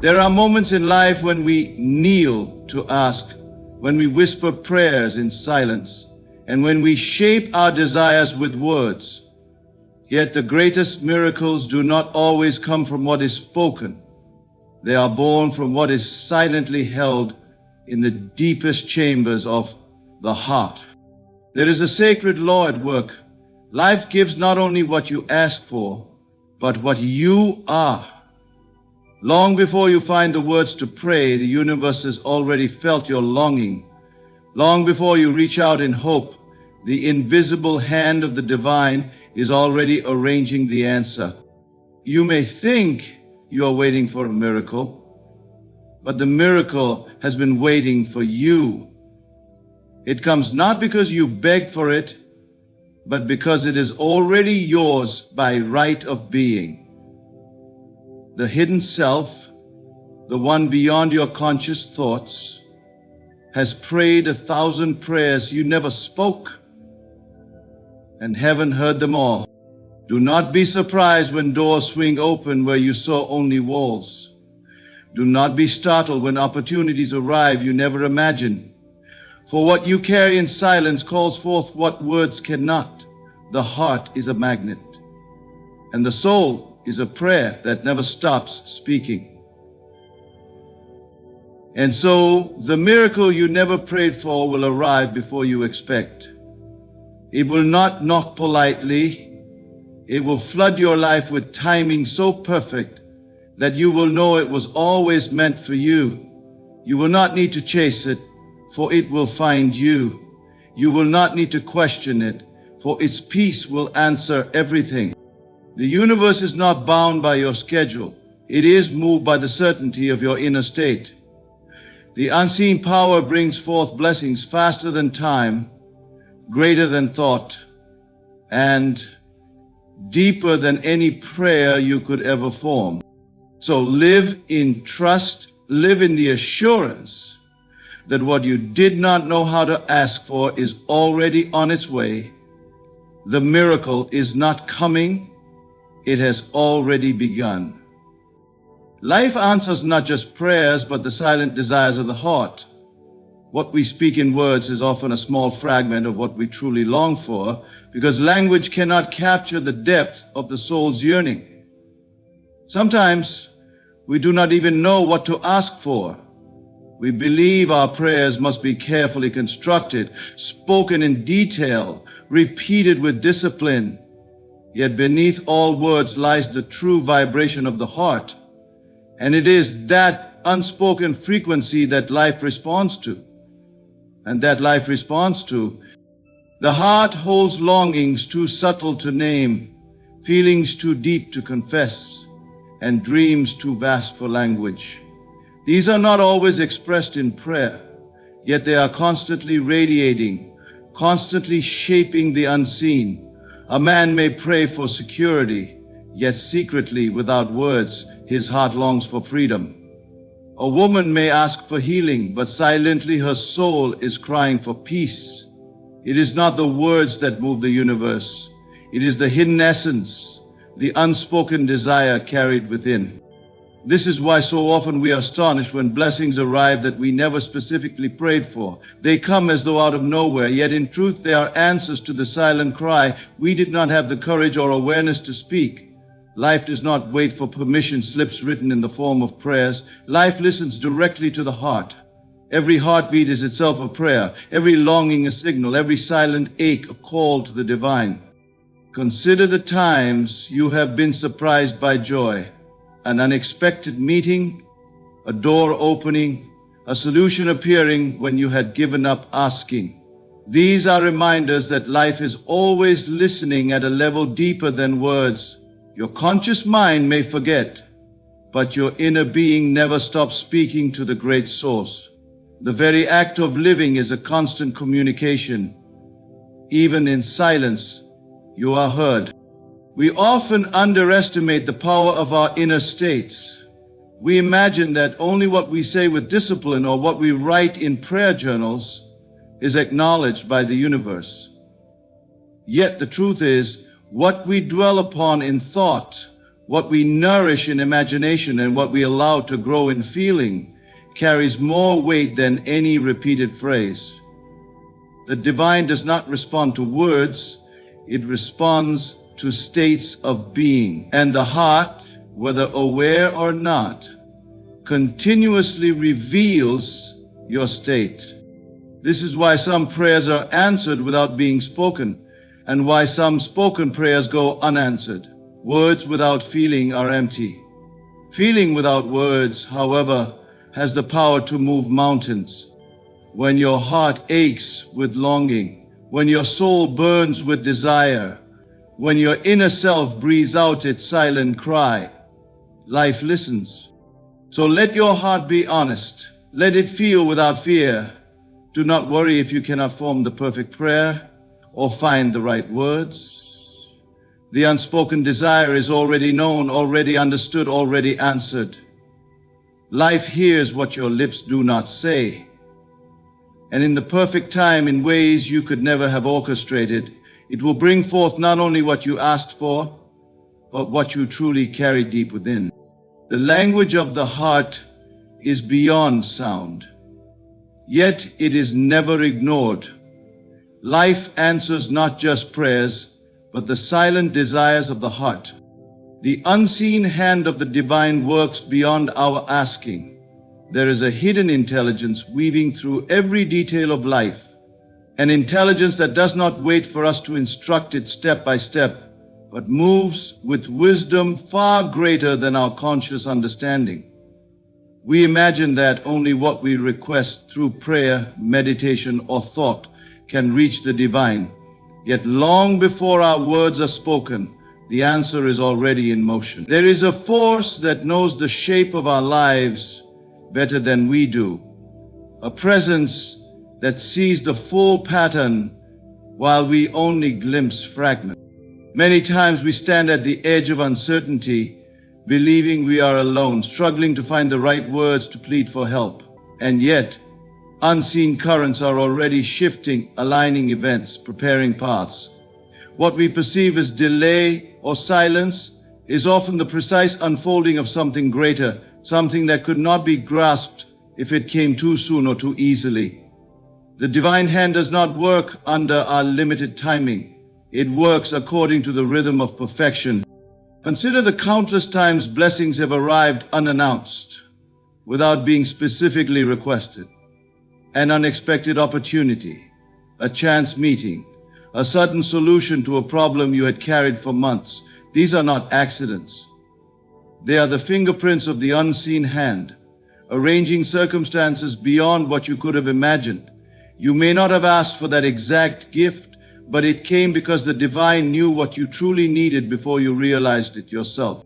There are moments in life when we kneel to ask, when we whisper prayers in silence, and when we shape our desires with words. Yet the greatest miracles do not always come from what is spoken. They are born from what is silently held in the deepest chambers of the heart. There is a sacred law at work. Life gives not only what you ask for, but what you are. Long before you find the words to pray, the universe has already felt your longing. Long before you reach out in hope, the invisible hand of the divine is already arranging the answer. You may think you are waiting for a miracle, but the miracle has been waiting for you. It comes not because you begged for it, but because it is already yours by right of being. The hidden self, the one beyond your conscious thoughts, has prayed 1,000 prayers you never spoke, and heaven heard them all. Do not be surprised when doors swing open where you saw only walls. Do not be startled when opportunities arrive you never imagined. For what you carry in silence calls forth what words cannot. The heart is a magnet, and the soul is a prayer that never stops speaking. And so the miracle you never prayed for will arrive before you expect. It will not knock politely. It will flood your life with timing so perfect that you will know it was always meant for you. You will not need to chase it, for it will find you. You will not need to question it, for its peace will answer everything. The universe is not bound by your schedule. It is moved by the certainty of your inner state. The unseen power brings forth blessings faster than time, greater than thought, and deeper than any prayer you could ever form. So live in trust, live in the assurance that what you did not know how to ask for is already on its way. The miracle is not coming, it has already begun. Life answers not just prayers, but the silent desires of the heart. What we speak in words is often a small fragment of what we truly long for, because language cannot capture the depth of the soul's yearning. Sometimes we do not even know what to ask for. We believe our prayers must be carefully constructed, spoken in detail, repeated with discipline. Yet beneath all words lies the true vibration of the heart. And it is that unspoken frequency that life responds to. And that life responds to. The heart holds longings too subtle to name, feelings too deep to confess, and dreams too vast for language. These are not always expressed in prayer, yet they are constantly radiating, constantly shaping the unseen. A man may pray for security, yet secretly, without words, his heart longs for freedom. A woman may ask for healing, but silently her soul is crying for peace. It is not the words that move the universe. It is the hidden essence, the unspoken desire carried within. This is why so often we are astonished when blessings arrive that we never specifically prayed for. They come as though out of nowhere, yet in truth they are answers to the silent cry we did not have the courage or awareness to speak. Life does not wait for permission slips written in the form of prayers. Life listens directly to the heart. Every heartbeat is itself a prayer, every longing a signal, every silent ache a call to the divine. Consider the times you have been surprised by joy. An unexpected meeting, a door opening, a solution appearing when you had given up asking. These are reminders that life is always listening at a level deeper than words. Your conscious mind may forget, but your inner being never stops speaking to the great source. The very act of living is a constant communication. Even in silence, you are heard. We often underestimate the power of our inner states. We imagine that only what we say with discipline or what we write in prayer journals is acknowledged by the universe. Yet the truth is, what we dwell upon in thought, What we nourish in imagination and what we allow to grow in feeling carries more weight than any repeated phrase. The divine does not respond to words, it responds to states of being. And the heart, whether aware or not, continuously reveals your state. This is why some prayers are answered without being spoken, and why some spoken prayers go unanswered. Words without feeling are empty. Feeling without words, however, has the power to move mountains. When your heart aches with longing, when your soul burns with desire, when your inner self breathes out its silent cry, life listens. So let your heart be honest. Let it feel without fear. Do not worry if you cannot form the perfect prayer or find the right words. The unspoken desire is already known, already understood, already answered. Life hears what your lips do not say. And in the perfect time, in ways you could never have orchestrated, it will bring forth not only what you asked for, but what you truly carry deep within. The language of the heart is beyond sound, yet it is never ignored. Life answers not just prayers, but the silent desires of the heart. The unseen hand of the divine works beyond our asking. There is a hidden intelligence weaving through every detail of life, an intelligence that does not wait for us to instruct it step by step, but moves with wisdom far greater than our conscious understanding. We imagine that only what we request through prayer, meditation, or thought can reach the divine. Yet long before our words are spoken, the answer is already in motion. There is a force that knows the shape of our lives better than we do, a presence that sees the full pattern while we only glimpse fragments. Many times we stand at the edge of uncertainty, believing we are alone, struggling to find the right words to plead for help. And yet, unseen currents are already shifting, aligning events, preparing paths. What we perceive as delay or silence is often the precise unfolding of something greater, something that could not be grasped if it came too soon or too easily. The divine hand does not work under our limited timing. It works according to the rhythm of perfection. Consider the countless times blessings have arrived unannounced, without being specifically requested. An unexpected opportunity, a chance meeting, a sudden solution to a problem you had carried for months. These are not accidents. They are the fingerprints of the unseen hand, arranging circumstances beyond what you could have imagined. You may not have asked for that exact gift, but it came because the divine knew what you truly needed before you realized it yourself.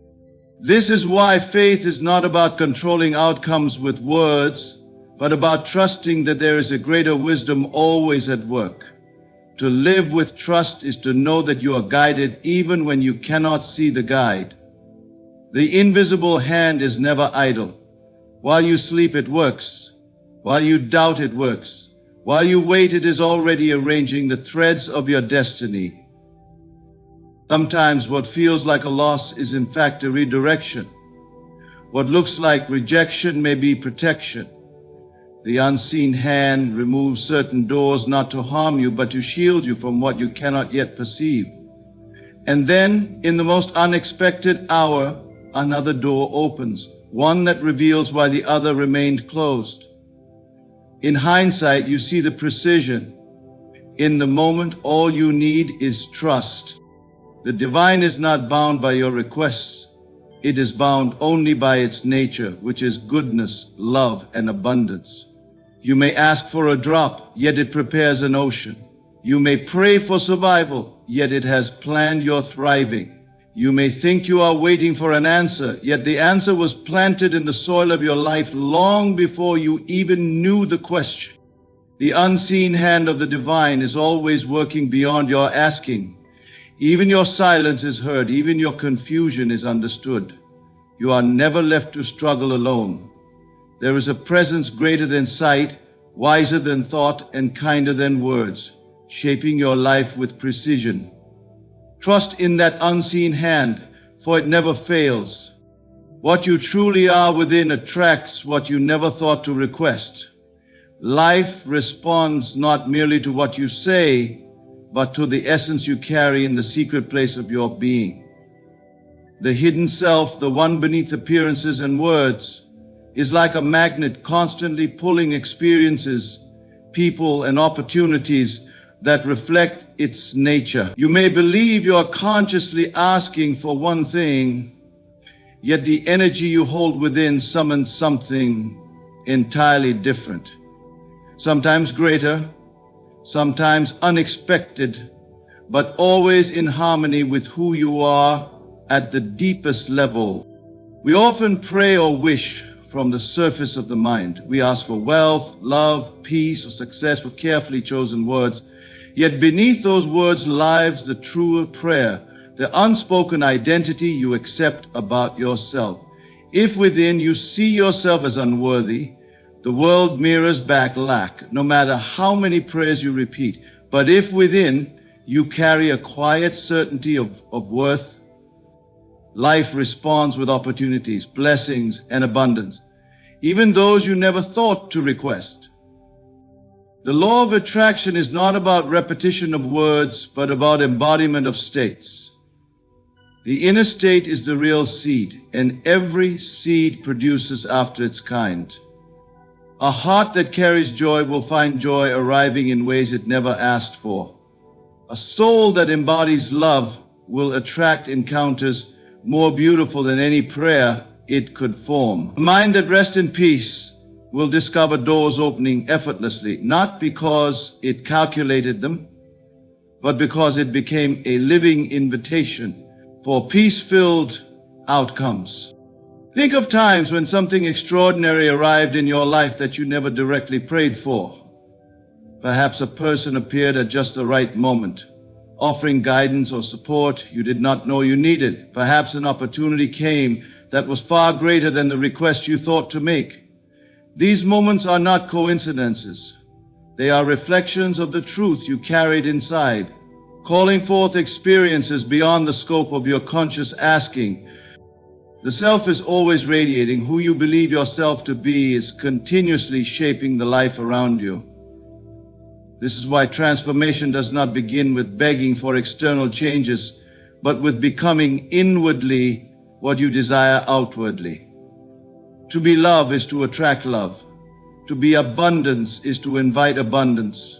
This is why faith is not about controlling outcomes with words, but about trusting that there is a greater wisdom always at work. To live with trust is to know that you are guided even when you cannot see the guide. The invisible hand is never idle. While you sleep, it works. While you doubt, it works. While you wait, it is already arranging the threads of your destiny. Sometimes what feels like a loss is in fact a redirection. What looks like rejection may be protection. The unseen hand removes certain doors not to harm you, but to shield you from what you cannot yet perceive. And then, in the most unexpected hour, another door opens, one that reveals why the other remained closed. In hindsight, you see the precision. In the moment, all you need is trust. The divine is not bound by your requests. It is bound only by its nature, which is goodness, love, and abundance. You may ask for a drop, yet it prepares an ocean. You may pray for survival, yet it has planned your thriving. You may think you are waiting for an answer, yet the answer was planted in the soil of your life long before you even knew the question. The unseen hand of the divine is always working beyond your asking. Even your silence is heard, even your confusion is understood. You are never left to struggle alone. There is a presence greater than sight, wiser than thought, and kinder than words, shaping your life with precision. Trust in that unseen hand, for it never fails. What you truly are within attracts what you never thought to request. Life responds not merely to what you say, but to the essence you carry in the secret place of your being. The hidden self, the one beneath appearances and words, is like a magnet constantly pulling experiences, people, and opportunities that reflect its nature. You may believe you are consciously asking for one thing, yet the energy you hold within summons something entirely different. Sometimes greater, sometimes unexpected, but always in harmony with who you are at the deepest level. We often pray or wish from the surface of the mind. We ask for wealth, love, peace, or success with carefully chosen words. Yet beneath those words lies the true prayer, the unspoken identity you accept about yourself. If within you see yourself as unworthy, the world mirrors back lack, no matter how many prayers you repeat. But if within you carry a quiet certainty of worth, life responds with opportunities, blessings, and abundance, even those you never thought to request. The law of attraction is not about repetition of words, but about embodiment of states. The inner state is the real seed, and every seed produces after its kind. A heart that carries joy will find joy arriving in ways it never asked for. A soul that embodies love will attract encounters more beautiful than any prayer it could form. A mind that rests in peace will discover doors opening effortlessly, not because it calculated them, but because it became a living invitation for peace-filled outcomes. Think of times when something extraordinary arrived in your life that you never directly prayed for. Perhaps a person appeared at just the right moment, offering guidance or support you did not know you needed. Perhaps an opportunity came that was far greater than the request you thought to make. These moments are not coincidences. They are reflections of the truth you carried inside, calling forth experiences beyond the scope of your conscious asking. The self is always radiating. Who you believe yourself to be is continuously shaping the life around you. This is why transformation does not begin with begging for external changes, but with becoming inwardly what you desire outwardly. To be love is to attract love. To be abundance is to invite abundance.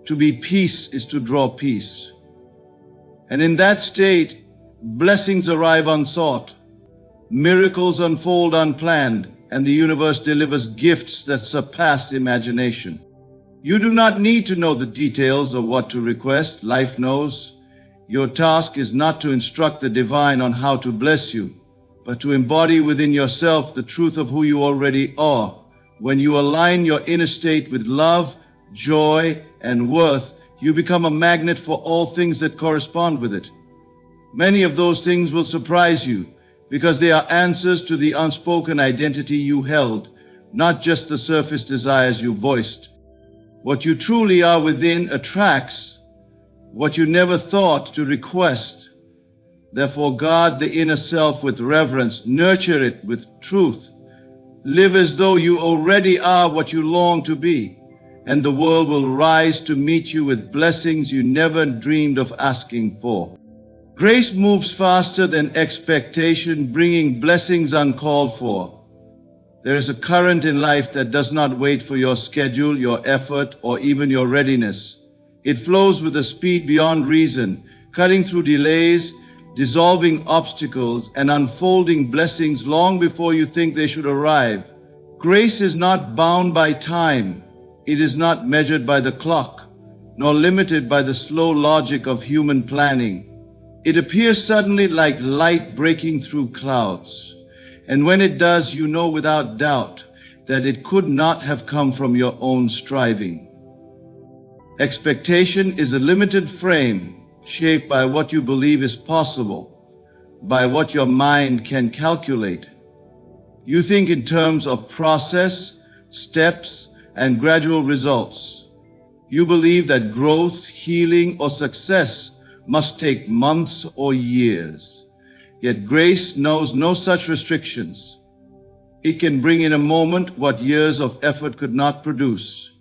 To be peace is to draw peace. And in that state, blessings arrive unsought. Miracles unfold unplanned, and the universe delivers gifts that surpass imagination. You do not need to know the details of what to request. Life knows. Your task is not to instruct the divine on how to bless you, but to embody within yourself the truth of who you already are. When you align your inner state with love, joy, and worth, you become a magnet for all things that correspond with it. Many of those things will surprise you, because they are answers to the unspoken identity you held, not just the surface desires you voiced. What you truly are within attracts what you never thought to request. Therefore, guard the inner self with reverence, nurture it with truth. Live as though you already are what you long to be, and the world will rise to meet you with blessings you never dreamed of asking for. Grace moves faster than expectation, bringing blessings uncalled for. There is a current in life that does not wait for your schedule, your effort, or even your readiness. It flows with a speed beyond reason, cutting through delays, dissolving obstacles, and unfolding blessings long before you think they should arrive. Grace is not bound by time. It is not measured by the clock, nor limited by the slow logic of human planning. It appears suddenly like light breaking through clouds. And when it does, you know without doubt that it could not have come from your own striving. Expectation is a limited frame shaped by what you believe is possible, by what your mind can calculate. You think in terms of process, steps, and gradual results. You believe that growth, healing, or success must take months or years. Yet grace knows no such restrictions. It can bring in a moment what years of effort could not produce.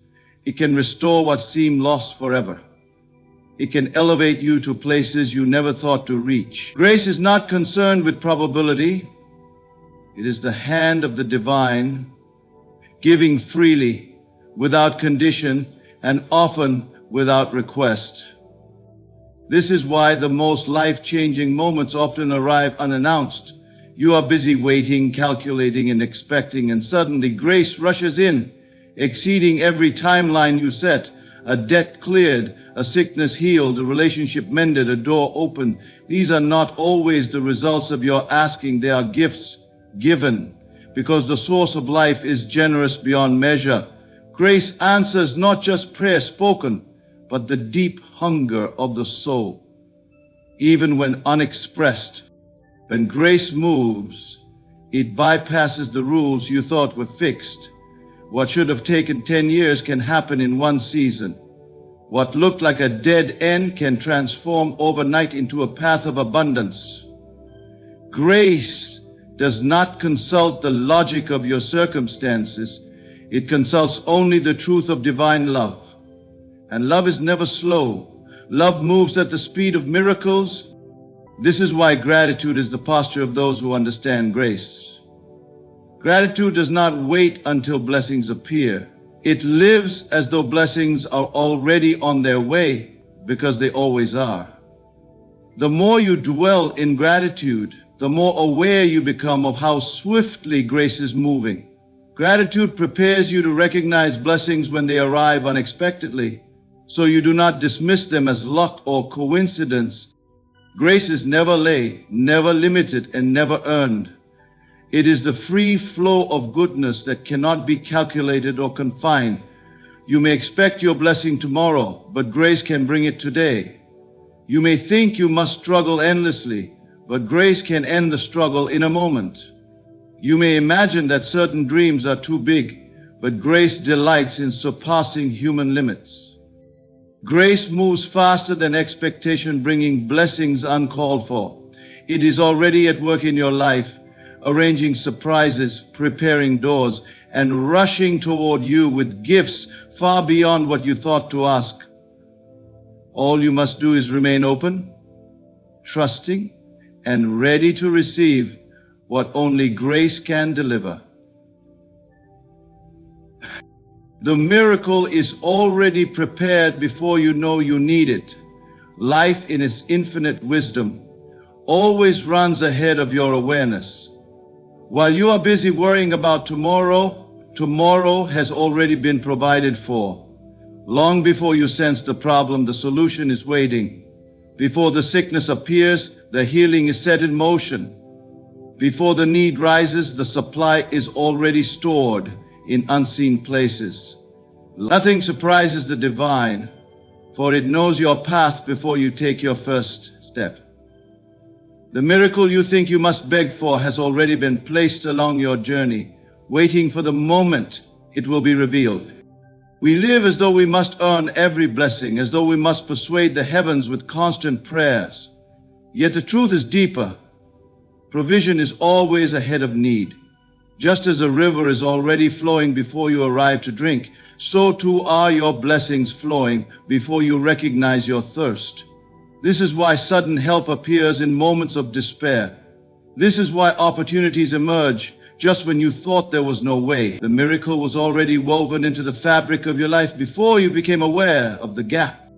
It can restore what seemed lost forever. It can elevate you to places you never thought to reach. Grace is not concerned with probability. It is the hand of the divine, giving freely, without condition, and often without request. This is why the most life-changing moments often arrive unannounced. You are busy waiting, calculating, and expecting, and suddenly grace rushes in, exceeding every timeline you set. A debt cleared, a sickness healed, a relationship mended, a door opened. These are not always the results of your asking. They are gifts given, because the source of life is generous beyond measure. Grace answers not just prayer spoken, but the deep hunger of the soul. Even when unexpressed, when grace moves, it bypasses the rules you thought were fixed. What should have taken 10 years can happen in one season. What looked like a dead end can transform overnight into a path of abundance. Grace does not consult the logic of your circumstances. It consults only the truth of divine love. And love is never slow. Love moves at the speed of miracles. This is why gratitude is the posture of those who understand grace. Gratitude does not wait until blessings appear. It lives as though blessings are already on their way, because they always are. The more you dwell in gratitude, the more aware you become of how swiftly grace is moving. Gratitude prepares you to recognize blessings when they arrive unexpectedly, so you do not dismiss them as luck or coincidence. Grace is never late, never limited, and never earned. It is the free flow of goodness that cannot be calculated or confined. You may expect your blessing tomorrow, but grace can bring it today. You may think you must struggle endlessly, but grace can end the struggle in a moment. You may imagine that certain dreams are too big, but grace delights in surpassing human limits. Grace moves faster than expectation, bringing blessings uncalled for. It is already at work in your life, arranging surprises, preparing doors, and rushing toward you with gifts far beyond what you thought to ask. All you must do is remain open, trusting, and ready to receive what only grace can deliver. The miracle is already prepared before you know you need it. Life, in its infinite wisdom, always runs ahead of your awareness. While you are busy worrying about tomorrow, tomorrow has already been provided for. Long before you sense the problem, the solution is waiting. Before the sickness appears, the healing is set in motion. Before the need rises, the supply is already stored in unseen places. Nothing surprises the divine, for it knows your path before you take your first step. The miracle you think you must beg for has already been placed along your journey, waiting for the moment it will be revealed. We live as though we must earn every blessing, as though we must persuade the heavens with constant prayers. Yet the truth is deeper. Provision is always ahead of need. Just as a river is already flowing before you arrive to drink, so too are your blessings flowing before you recognize your thirst. This is why sudden help appears in moments of despair. This is why opportunities emerge just when you thought there was no way. The miracle was already woven into the fabric of your life before you became aware of the gap.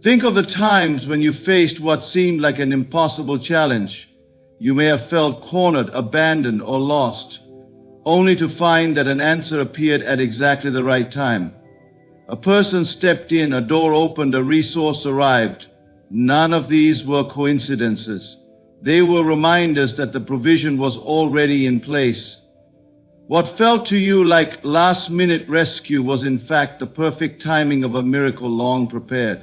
Think of the times when you faced what seemed like an impossible challenge. You may have felt cornered, abandoned, or lost, only to find that an answer appeared at exactly the right time. A person stepped in, a door opened, a resource arrived. None of these were coincidences. They were reminders that the provision was already in place. What felt to you like last-minute rescue was in fact the perfect timing of a miracle long prepared.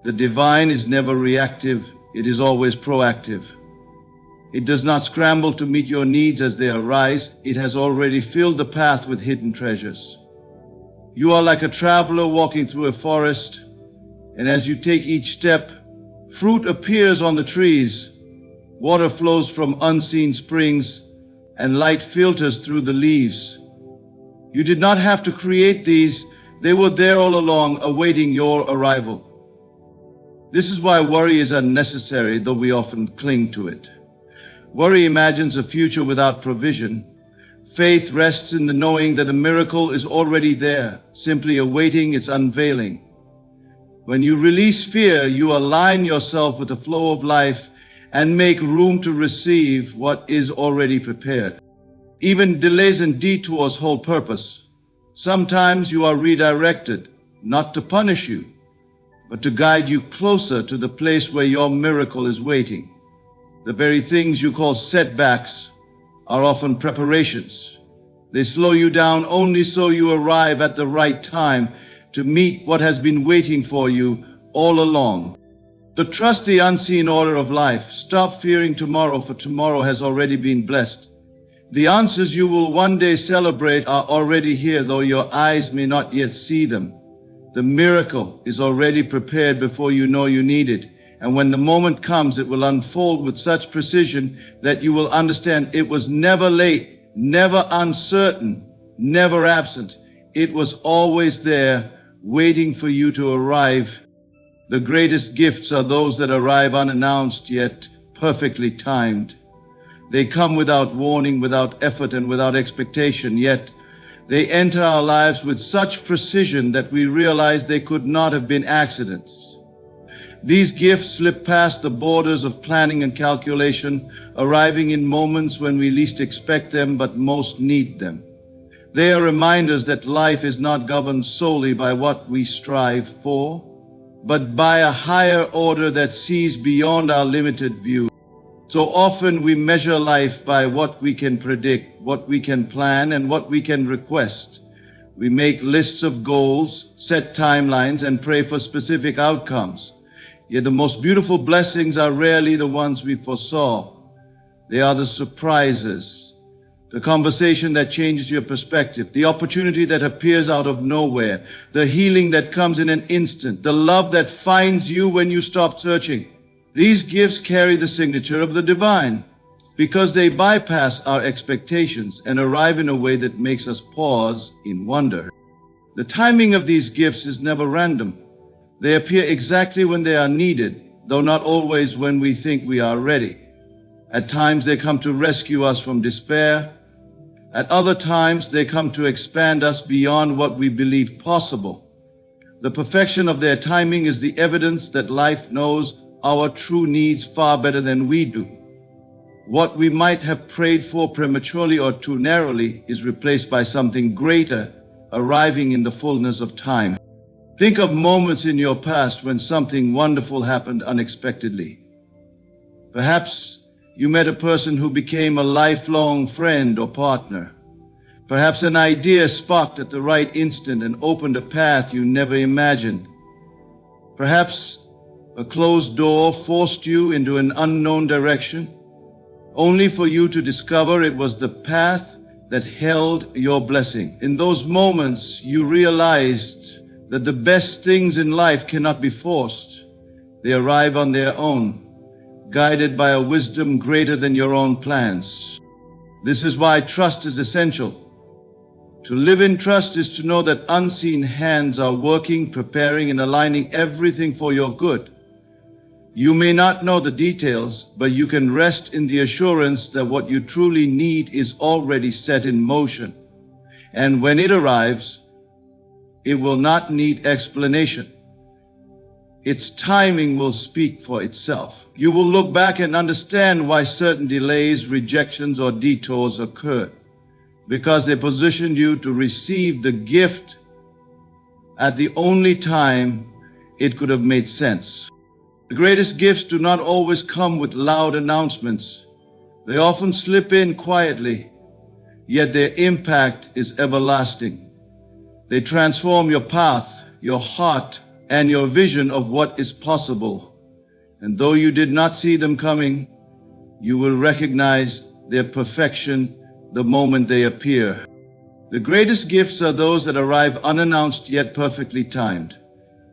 The divine is never reactive, it is always proactive. It does not scramble to meet your needs as they arise. It has already filled the path with hidden treasures. You are like a traveler walking through a forest, and as you take each step, fruit appears on the trees, Water flows from unseen springs, and light filters through the leaves. You did not have to create these. They were there all along, awaiting your arrival. This is why worry is unnecessary, though we often cling to it. Worry imagines a future without provision. Faith rests in the knowing that a miracle is already there, simply awaiting its unveiling. When you release fear, you align yourself with the flow of life and make room to receive what is already prepared. Even delays and detours hold purpose. Sometimes you are redirected, not to punish you, but to guide you closer to the place where your miracle is waiting. The very things you call setbacks are often preparations. They slow you down only so you arrive at the right time to meet what has been waiting for you all along. To trust the unseen order of life. Stop fearing tomorrow, for tomorrow has already been blessed. The answers you will one day celebrate are already here, though your eyes may not yet see them. The miracle is already prepared before you know you need it. And when the moment comes, it will unfold with such precision that you will understand it was never late, never uncertain, never absent. It was always there, waiting for you to arrive. The greatest gifts are those that arrive unannounced, yet perfectly timed. They come without warning, without effort, and without expectation, yet they enter our lives with such precision that we realize they could not have been accidents. These gifts slip past the borders of planning and calculation, arriving in moments when we least expect them but most need them. They are reminders that life is not governed solely by what we strive for, but by a higher order that sees beyond our limited view. So often we measure life by what we can predict, what we can plan, and what we can request. We make lists of goals, set timelines, and pray for specific outcomes. Yet the most beautiful blessings are rarely the ones we foresaw. They are the surprises, the conversation that changes your perspective, the opportunity that appears out of nowhere, the healing that comes in an instant, the love that finds you when you stop searching. These gifts carry the signature of the divine because they bypass our expectations and arrive in a way that makes us pause in wonder. The timing of these gifts is never random. They appear exactly when they are needed, though not always when we think we are ready. At times they come to rescue us from despair. At other times they come to expand us beyond what we believed possible. The perfection of their timing is the evidence that life knows our true needs far better than we do. What we might have prayed for prematurely or too narrowly is replaced by something greater, arriving in the fullness of time. Think of moments in your past when something wonderful happened unexpectedly. Perhaps you met a person who became a lifelong friend or partner. Perhaps an idea sparked at the right instant and opened a path you never imagined. Perhaps a closed door forced you into an unknown direction, only for you to discover it was the path that held your blessing. In those moments, you realized that the best things in life cannot be forced. They arrive on their own, guided by a wisdom greater than your own plans. This is why trust is essential. To live in trust is to know that unseen hands are working, preparing, and aligning everything for your good. You may not know the details, but you can rest in the assurance that what you truly need is already set in motion. And when it arrives, it will not need explanation. Its timing will speak for itself. You will look back and understand why certain delays, rejections, or detours occurred, because they positioned you to receive the gift at the only time it could have made sense. The greatest gifts do not always come with loud announcements. They often slip in quietly, yet their impact is everlasting. They transform your path, your heart, and your vision of what is possible. And though you did not see them coming, you will recognize their perfection the moment they appear. The greatest gifts are those that arrive unannounced yet perfectly timed.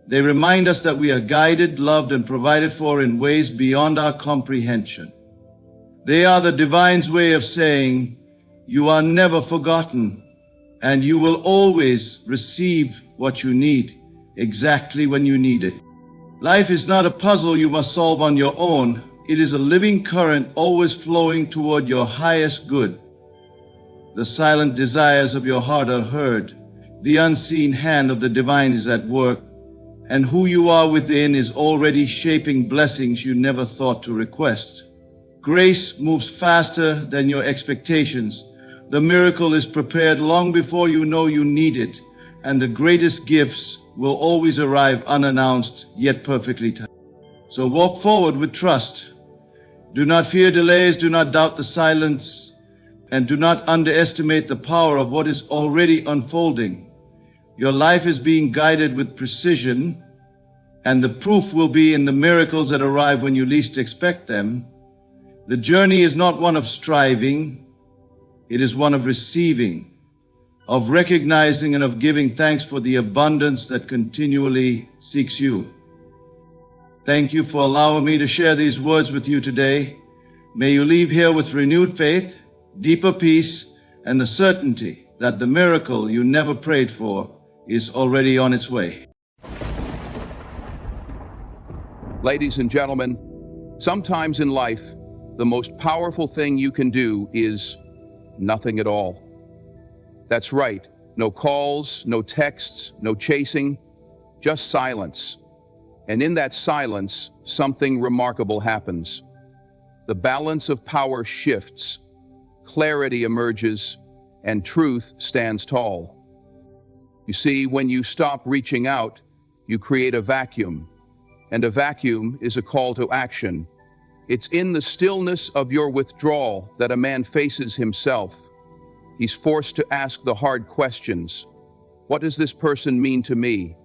They remind us that we are guided, loved, and provided for in ways beyond our comprehension. They are the divine's way of saying, you are never forgotten, and you will always receive what you need, exactly when you need it. Life is not a puzzle you must solve on your own. It is a living current always flowing toward your highest good. The silent desires of your heart are heard. The unseen hand of the divine is at work, and who you are within is already shaping blessings you never thought to request. Grace moves faster than your expectations. The miracle is prepared long before you know you need it, and the greatest gifts will always arrive unannounced, yet perfectly timed. So walk forward with trust. Do not fear delays, do not doubt the silence, and do not underestimate the power of what is already unfolding. Your life is being guided with precision, and the proof will be in the miracles that arrive when you least expect them. The journey is not one of striving, it is one of receiving, of recognizing and of giving thanks for the abundance that continually seeks you. Thank you for allowing me to share these words with you today. May you leave here with renewed faith, deeper peace, and the certainty that the miracle you never prayed for is already on its way. Ladies and gentlemen, sometimes in life, the most powerful thing you can do is nothing at all. That's right. No calls, no texts, no chasing, just silence. And in that silence, something remarkable happens. The balance of power shifts, clarity emerges, and truth stands tall. You see, when you stop reaching out, you create a vacuum. And a vacuum is a call to action. It's in the stillness of your withdrawal that a man faces himself. He's forced to ask the hard questions. What does this person mean to me?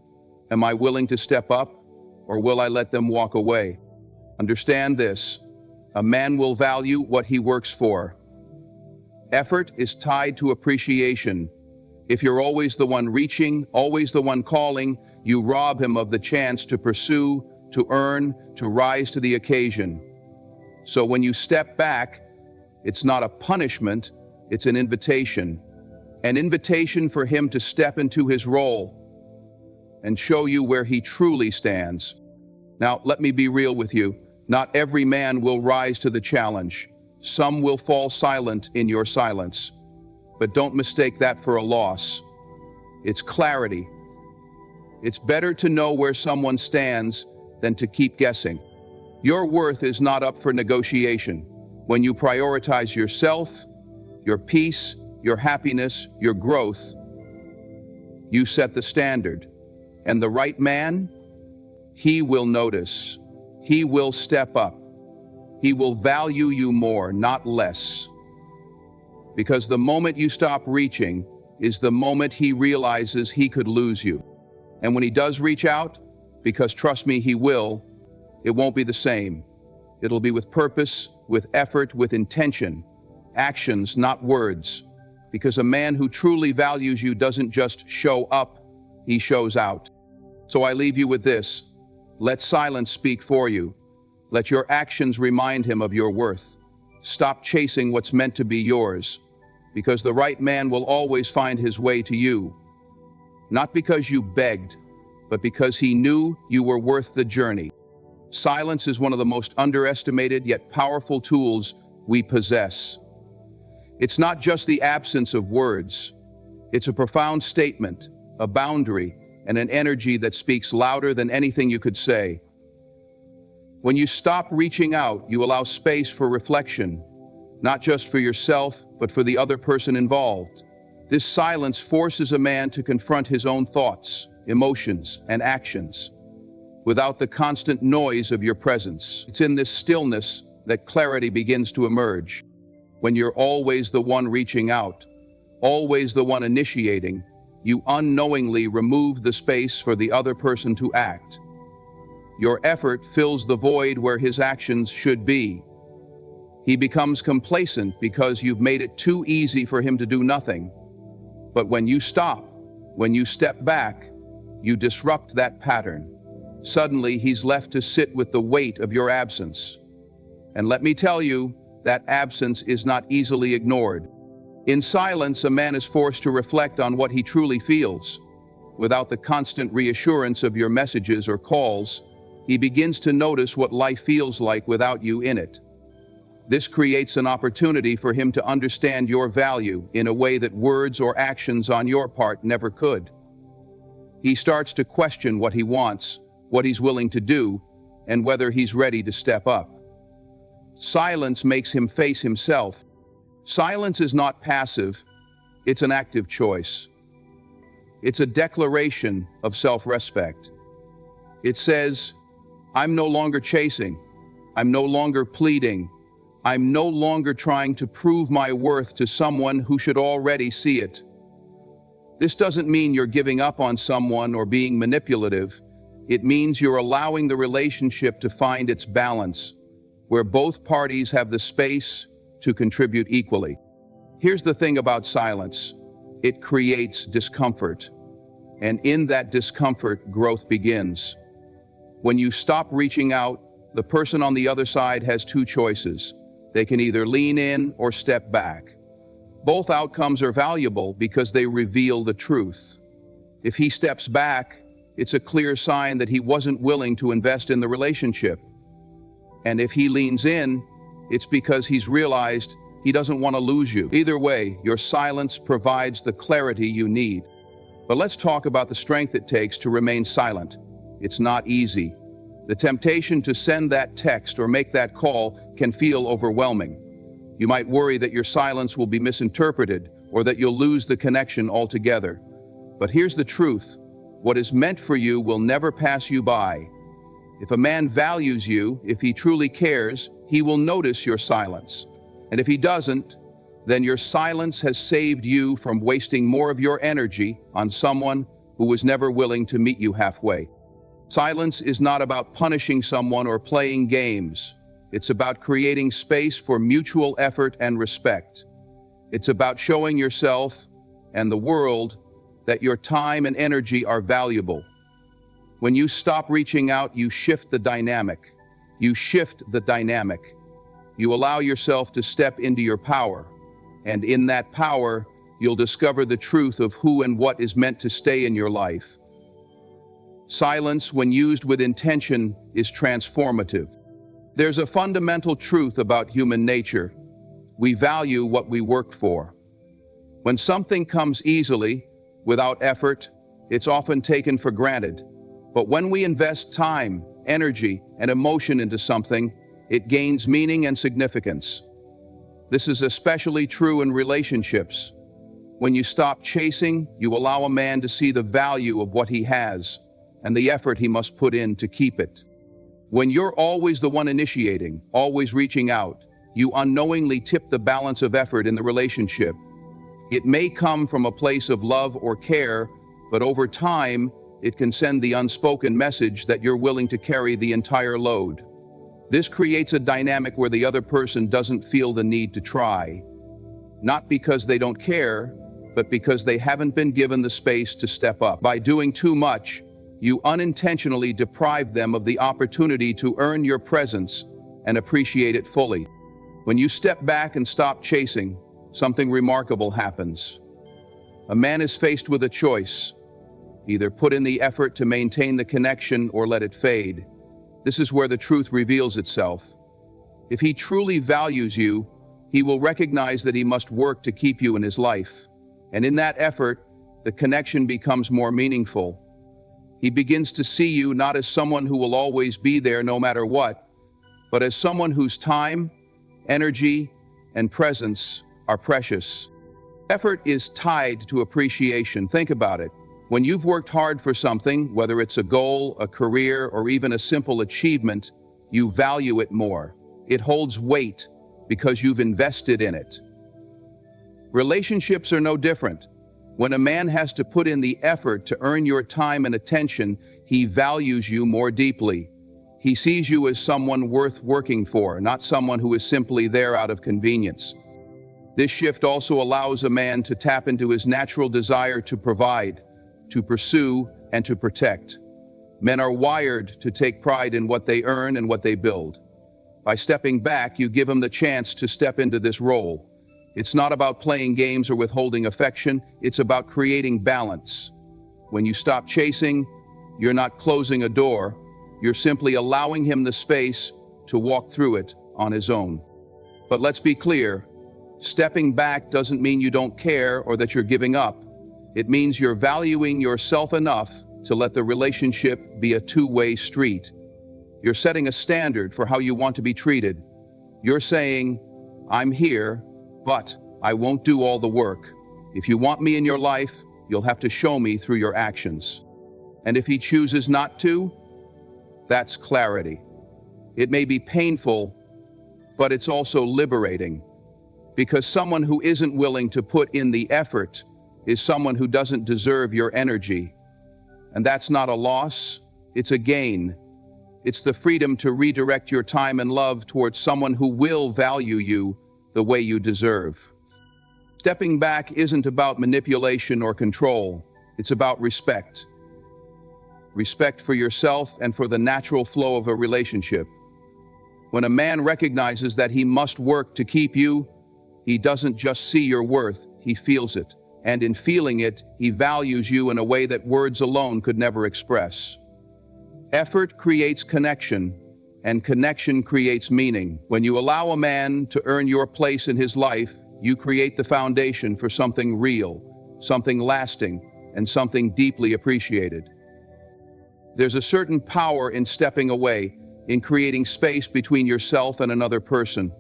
Am I willing to step up, or will I let them walk away? Understand this. A man will value what he works for. Effort is tied to appreciation. If you're always the one reaching, always the one calling, you rob him of the chance to pursue, to earn, to rise to the occasion. So when you step back, it's not a punishment, it's an invitation for him to step into his role and show you where he truly stands. Now, let me be real with you. Not every man will rise to the challenge. Some will fall silent in your silence. But don't mistake that for a loss. It's clarity. It's better to know where someone stands than to keep guessing. Your worth is not up for negotiation. When you prioritize yourself, your peace, your happiness, your growth, you set the standard. And the right man, he will notice. He will step up. He will value you more, not less. Because the moment you stop reaching is the moment he realizes he could lose you. And when he does reach out, because trust me, he will, it won't be the same. It'll be with purpose, with effort, with intention. Actions, not words. Because a man who truly values you doesn't just show up, he shows out. So I leave you with this. Let silence speak for you. Let your actions remind him of your worth. Stop chasing what's meant to be yours, because the right man will always find his way to you. Not because you begged, but because he knew you were worth the journey. Silence is one of the most underestimated yet powerful tools we possess. It's not just the absence of words. It's a profound statement, a boundary, and an energy that speaks louder than anything you could say. When you stop reaching out, you allow space for reflection, not just for yourself, but for the other person involved. This silence forces a man to confront his own thoughts, emotions, and actions, without the constant noise of your presence. It's in this stillness that clarity begins to emerge. When you're always the one reaching out, always the one initiating, you unknowingly remove the space for the other person to act. Your effort fills the void where his actions should be. He becomes complacent because you've made it too easy for him to do nothing. But when you stop, when you step back, you disrupt that pattern. Suddenly, he's left to sit with the weight of your absence. And let me tell you, that absence is not easily ignored. In silence, a man is forced to reflect on what he truly feels. Without the constant reassurance of your messages or calls, he begins to notice what life feels like without you in it. This creates an opportunity for him to understand your value in a way that words or actions on your part never could. He starts to question what he wants, what he's willing to do, and whether he's ready to step up. Silence makes him face himself. Silence is not passive, it's an active choice. It's a declaration of self-respect. It says, I'm no longer chasing, I'm no longer pleading, I'm no longer trying to prove my worth to someone who should already see it. This doesn't mean you're giving up on someone or being manipulative. It means you're allowing the relationship to find its balance, where both parties have the space to contribute equally. Here's the thing about silence. It creates discomfort. And in that discomfort, growth begins. When you stop reaching out, the person on the other side has two choices. They can either lean in or step back. Both outcomes are valuable because they reveal the truth. If he steps back, it's a clear sign that he wasn't willing to invest in the relationship. And if he leans in, it's because he's realized he doesn't want to lose you. Either way, your silence provides the clarity you need. But let's talk about the strength it takes to remain silent. It's not easy. The temptation to send that text or make that call can feel overwhelming. You might worry that your silence will be misinterpreted or that you'll lose the connection altogether. But here's the truth. What is meant for you will never pass you by. If a man values you, if he truly cares, he will notice your silence. And if he doesn't, then your silence has saved you from wasting more of your energy on someone who was never willing to meet you halfway. Silence is not about punishing someone or playing games. It's about creating space for mutual effort and respect. It's about showing yourself and the world that your time and energy are valuable. When you stop reaching out, you shift the dynamic. You shift the dynamic. You allow yourself to step into your power. And in that power, you'll discover the truth of who and what is meant to stay in your life. Silence, when used with intention, is transformative. There's a fundamental truth about human nature. We value what we work for. When something comes easily, without effort, it's often taken for granted. But when we invest time, energy, and emotion into something, it gains meaning and significance. This is especially true in relationships. When you stop chasing, you allow a man to see the value of what he has and the effort he must put in to keep it. When you're always the one initiating, always reaching out, you unknowingly tip the balance of effort in the relationship. It may come from a place of love or care, but over time, it can send the unspoken message that you're willing to carry the entire load. This creates a dynamic where the other person doesn't feel the need to try. Not because they don't care, but because they haven't been given the space to step up. By doing too much, you unintentionally deprive them of the opportunity to earn your presence and appreciate it fully. When you step back and stop chasing, something remarkable happens. A man is faced with a choice. Either put in the effort to maintain the connection or let it fade. This is where the truth reveals itself. If he truly values you, he will recognize that he must work to keep you in his life. And in that effort, the connection becomes more meaningful. He begins to see you not as someone who will always be there no matter what, but as someone whose time, energy, and presence are precious. Effort is tied to appreciation. Think about it. When you've worked hard for something, whether it's a goal, a career, or even a simple achievement, you value it more. It holds weight because you've invested in it. Relationships are no different. When a man has to put in the effort to earn your time and attention, he values you more deeply. He sees you as someone worth working for, not someone who is simply there out of convenience. This shift also allows a man to tap into his natural desire to provide, to pursue, and to protect. Men are wired to take pride in what they earn and what they build. By stepping back, you give him the chance to step into this role. It's not about playing games or withholding affection, it's about creating balance. When you stop chasing, you're not closing a door, you're simply allowing him the space to walk through it on his own. But let's be clear, stepping back doesn't mean you don't care or that you're giving up. It means you're valuing yourself enough to let the relationship be a two-way street. You're setting a standard for how you want to be treated. You're saying, I'm here, but I won't do all the work. If you want me in your life, you'll have to show me through your actions. And if he chooses not to, that's clarity. It may be painful, but it's also liberating. Because someone who isn't willing to put in the effort is someone who doesn't deserve your energy. And that's not a loss, it's a gain. It's the freedom to redirect your time and love towards someone who will value you the way you deserve. Stepping back isn't about manipulation or control. It's about respect. Respect for yourself and for the natural flow of a relationship. When a man recognizes that he must work to keep you, he doesn't just see your worth, he feels it. And in feeling it, he values you in a way that words alone could never express. Effort creates connection, and connection creates meaning. When you allow a man to earn your place in his life, you create the foundation for something real, something lasting, and something deeply appreciated. There's a certain power in stepping away, in creating space between yourself and another person.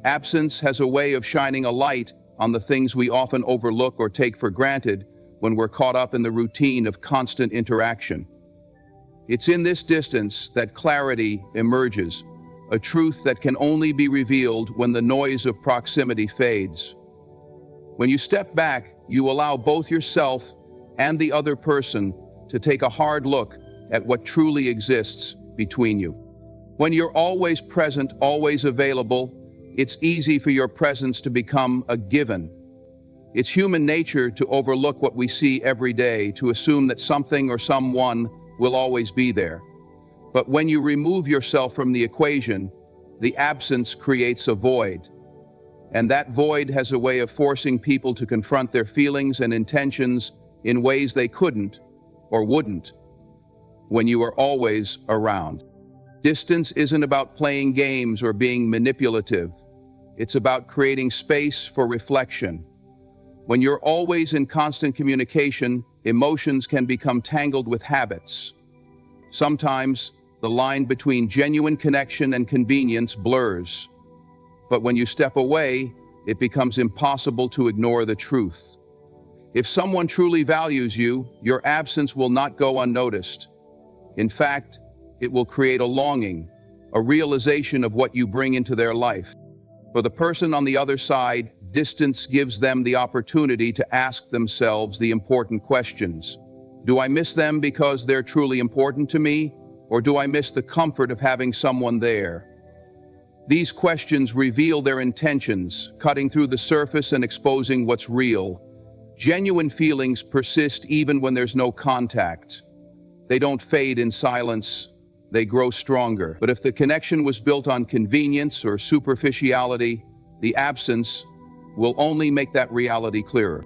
Absence has a way of shining a light on the things we often overlook or take for granted when we're caught up in the routine of constant interaction. It's in this distance that clarity emerges, a truth that can only be revealed when the noise of proximity fades. When you step back, you allow both yourself and the other person to take a hard look at what truly exists between you. When you're always present, always available, it's easy for your presence to become a given. It's human nature to overlook what we see every day, to assume that something or someone will always be there. But when you remove yourself from the equation, the absence creates a void. And that void has a way of forcing people to confront their feelings and intentions in ways they couldn't or wouldn't when you are always around. Distance isn't about playing games or being manipulative. It's about creating space for reflection. When you're always in constant communication, emotions can become tangled with habits. Sometimes, the line between genuine connection and convenience blurs. But when you step away, it becomes impossible to ignore the truth. If someone truly values you, your absence will not go unnoticed. In fact, it will create a longing, a realization of what you bring into their life. For the person on the other side, distance gives them the opportunity to ask themselves the important questions. Do I miss them because they're truly important to me, or do I miss the comfort of having someone there? These questions reveal their intentions, cutting through the surface and exposing what's real. Genuine feelings persist even when there's no contact. They don't fade in silence, they grow stronger. But if the connection was built on convenience or superficiality, the absence will only make that reality clearer.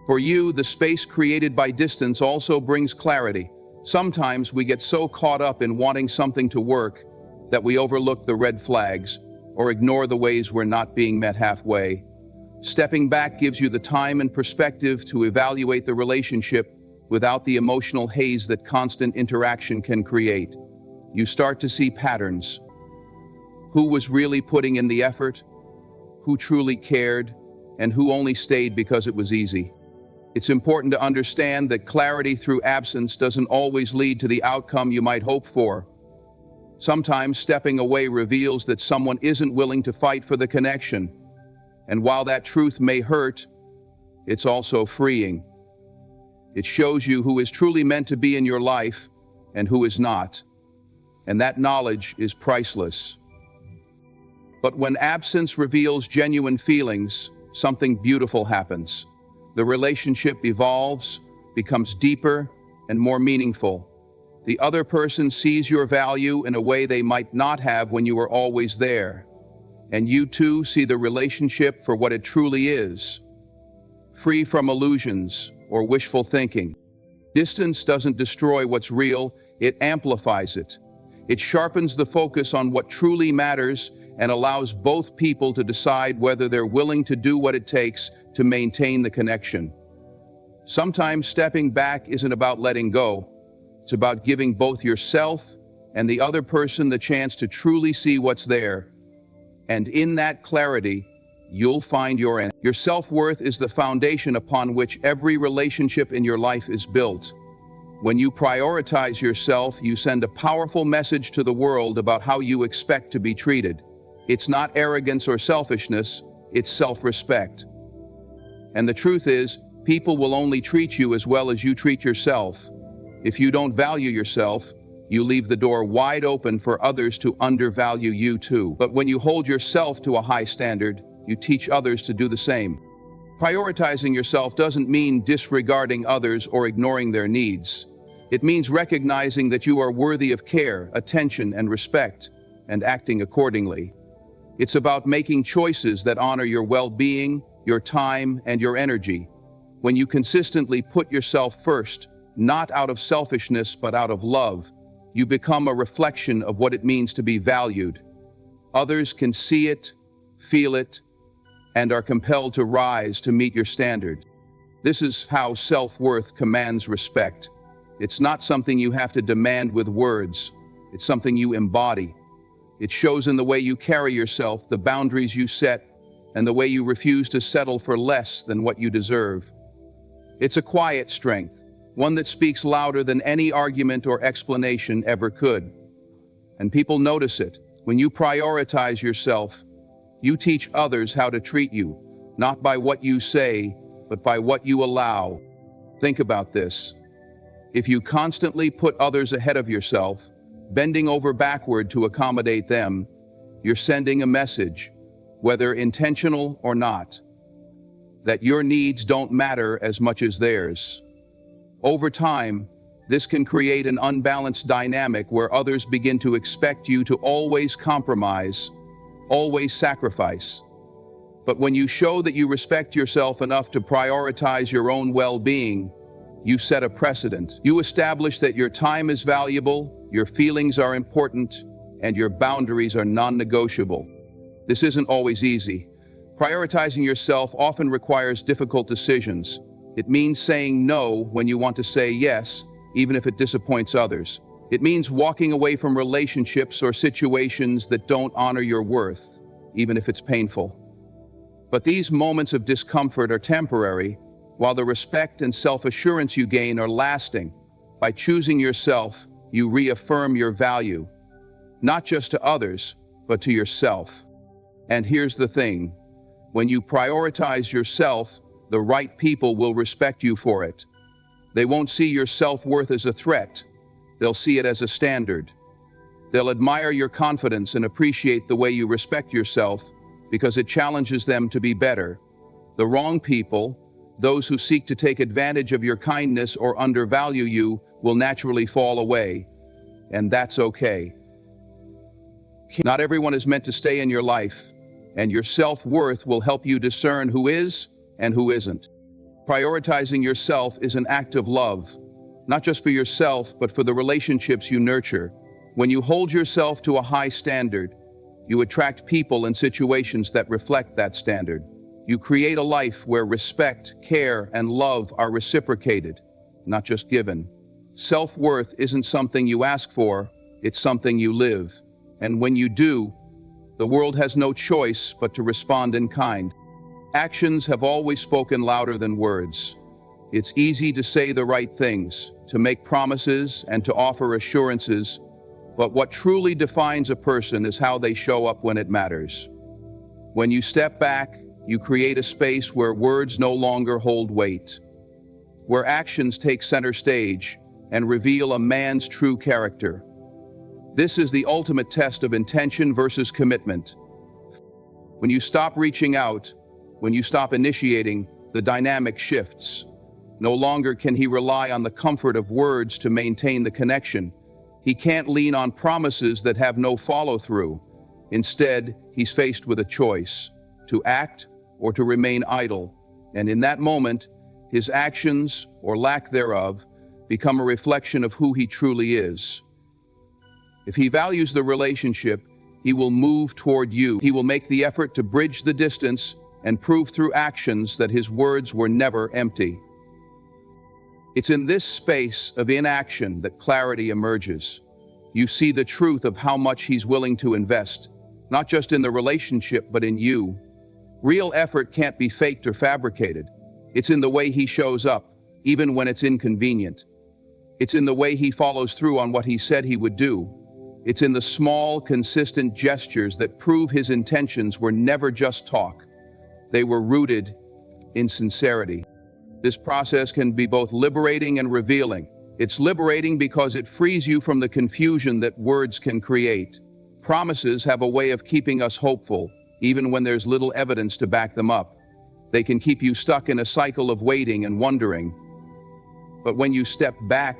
For you, the space created by distance also brings clarity. Sometimes we get so caught up in wanting something to work that we overlook the red flags or ignore the ways we're not being met halfway. Stepping back gives you the time and perspective to evaluate the relationship without the emotional haze that constant interaction can create. You start to see patterns. Who was really putting in the effort? Who truly cared? And who only stayed because it was easy? It's important to understand that clarity through absence doesn't always lead to the outcome you might hope for. Sometimes stepping away reveals that someone isn't willing to fight for the connection. And while that truth may hurt, it's also freeing. It shows you who is truly meant to be in your life and who is not. And that knowledge is priceless. But when absence reveals genuine feelings, something beautiful happens. The relationship evolves, becomes deeper and more meaningful. The other person sees your value in a way they might not have when you were always there. And you too see the relationship for what it truly is, free from illusions or wishful thinking. Distance doesn't destroy what's real, it amplifies it. It sharpens the focus on what truly matters and allows both people to decide whether they're willing to do what it takes to maintain the connection. Sometimes stepping back isn't about letting go. It's about giving both yourself and the other person the chance to truly see what's there. And in that clarity, you'll find your end. Your self-worth is the foundation upon which every relationship in your life is built. When you prioritize yourself, you send a powerful message to the world about how you expect to be treated. It's not arrogance or selfishness, it's self-respect. And the truth is, people will only treat you as well as you treat yourself. If you don't value yourself, you leave the door wide open for others to undervalue you too. But when you hold yourself to a high standard, you teach others to do the same. Prioritizing yourself doesn't mean disregarding others or ignoring their needs. It means recognizing that you are worthy of care, attention, and respect, and acting accordingly. It's about making choices that honor your well-being, your time, and your energy. When you consistently put yourself first, not out of selfishness but out of love, you become a reflection of what it means to be valued. Others can see it, feel it, and are compelled to rise to meet your standard. This is how self-worth commands respect. It's not something you have to demand with words. It's something you embody. It shows in the way you carry yourself, the boundaries you set, and the way you refuse to settle for less than what you deserve. It's a quiet strength, one that speaks louder than any argument or explanation ever could. And people notice it. When you prioritize yourself, you teach others how to treat you, not by what you say, but by what you allow. Think about this. If you constantly put others ahead of yourself, bending over backward to accommodate them, you're sending a message, whether intentional or not, that your needs don't matter as much as theirs. Over time, this can create an unbalanced dynamic where others begin to expect you to always compromise, always sacrifice. But when you show that you respect yourself enough to prioritize your own well-being, you set a precedent. You establish that your time is valuable, your feelings are important, and your boundaries are non-negotiable. This isn't always easy. Prioritizing yourself often requires difficult decisions. It means saying no when you want to say yes, even if it disappoints others. It means walking away from relationships or situations that don't honor your worth, even if it's painful. But these moments of discomfort are temporary, while the respect and self-assurance you gain are lasting. By choosing yourself, you reaffirm your value, not just to others, but to yourself. And here's the thing. When you prioritize yourself, the right people will respect you for it. They won't see your self-worth as a threat. They'll see it as a standard. They'll admire your confidence and appreciate the way you respect yourself because it challenges them to be better. The wrong people, those who seek to take advantage of your kindness or undervalue you, will naturally fall away. And that's okay. Not everyone is meant to stay in your life, and your self-worth will help you discern who is and who isn't. Prioritizing yourself is an act of love, not just for yourself, but for the relationships you nurture. When you hold yourself to a high standard, you attract people and situations that reflect that standard. You create a life where respect, care, and love are reciprocated, not just given. Self-worth isn't something you ask for, it's something you live. And when you do, the world has no choice but to respond in kind. Actions have always spoken louder than words. It's easy to say the right things, to make promises, and to offer assurances, but what truly defines a person is how they show up when it matters. When you step back, you create a space where words no longer hold weight, where actions take center stage and reveal a man's true character. This is the ultimate test of intention versus commitment. When you stop reaching out, when you stop initiating, the dynamic shifts. No longer can he rely on the comfort of words to maintain the connection. He can't lean on promises that have no follow-through. Instead, he's faced with a choice: to act or to remain idle. And in that moment, his actions, or lack thereof, become a reflection of who he truly is. If he values the relationship, he will move toward you. He will make the effort to bridge the distance and prove through actions that his words were never empty. It's in this space of inaction that clarity emerges. You see the truth of how much he's willing to invest, not just in the relationship, but in you. Real effort can't be faked or fabricated. It's in the way he shows up, even when it's inconvenient. It's in the way he follows through on what he said he would do. It's in the small, consistent gestures that prove his intentions were never just talk. They were rooted in sincerity. This process can be both liberating and revealing. It's liberating because it frees you from the confusion that words can create. Promises have a way of keeping us hopeful, even when there's little evidence to back them up. They can keep you stuck in a cycle of waiting and wondering. But when you step back,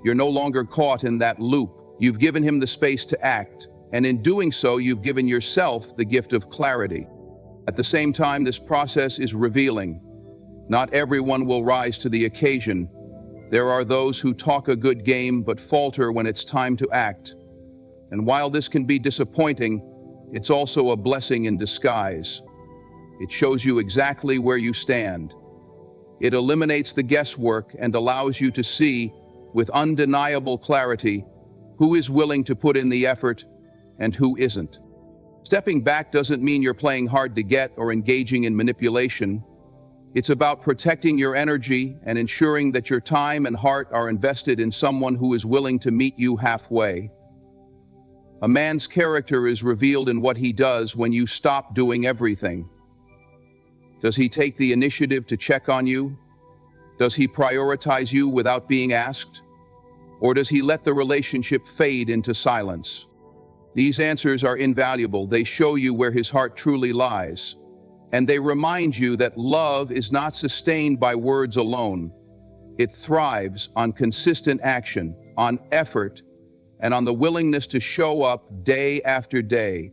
you're no longer caught in that loop. You've given him the space to act, and in doing so, you've given yourself the gift of clarity. At the same time, this process is revealing. Not everyone will rise to the occasion. There are those who talk a good game but falter when it's time to act. And while this can be disappointing, it's also a blessing in disguise. It shows you exactly where you stand. It eliminates the guesswork and allows you to see, with undeniable clarity, who is willing to put in the effort and who isn't. Stepping back doesn't mean you're playing hard to get or engaging in manipulation. It's about protecting your energy and ensuring that your time and heart are invested in someone who is willing to meet you halfway. A man's character is revealed in what he does when you stop doing everything. Does he take the initiative to check on you? Does he prioritize you without being asked? Or does he let the relationship fade into silence? These answers are invaluable. They show you where his heart truly lies. And they remind you that love is not sustained by words alone. It thrives on consistent action, on effort, and on the willingness to show up day after day.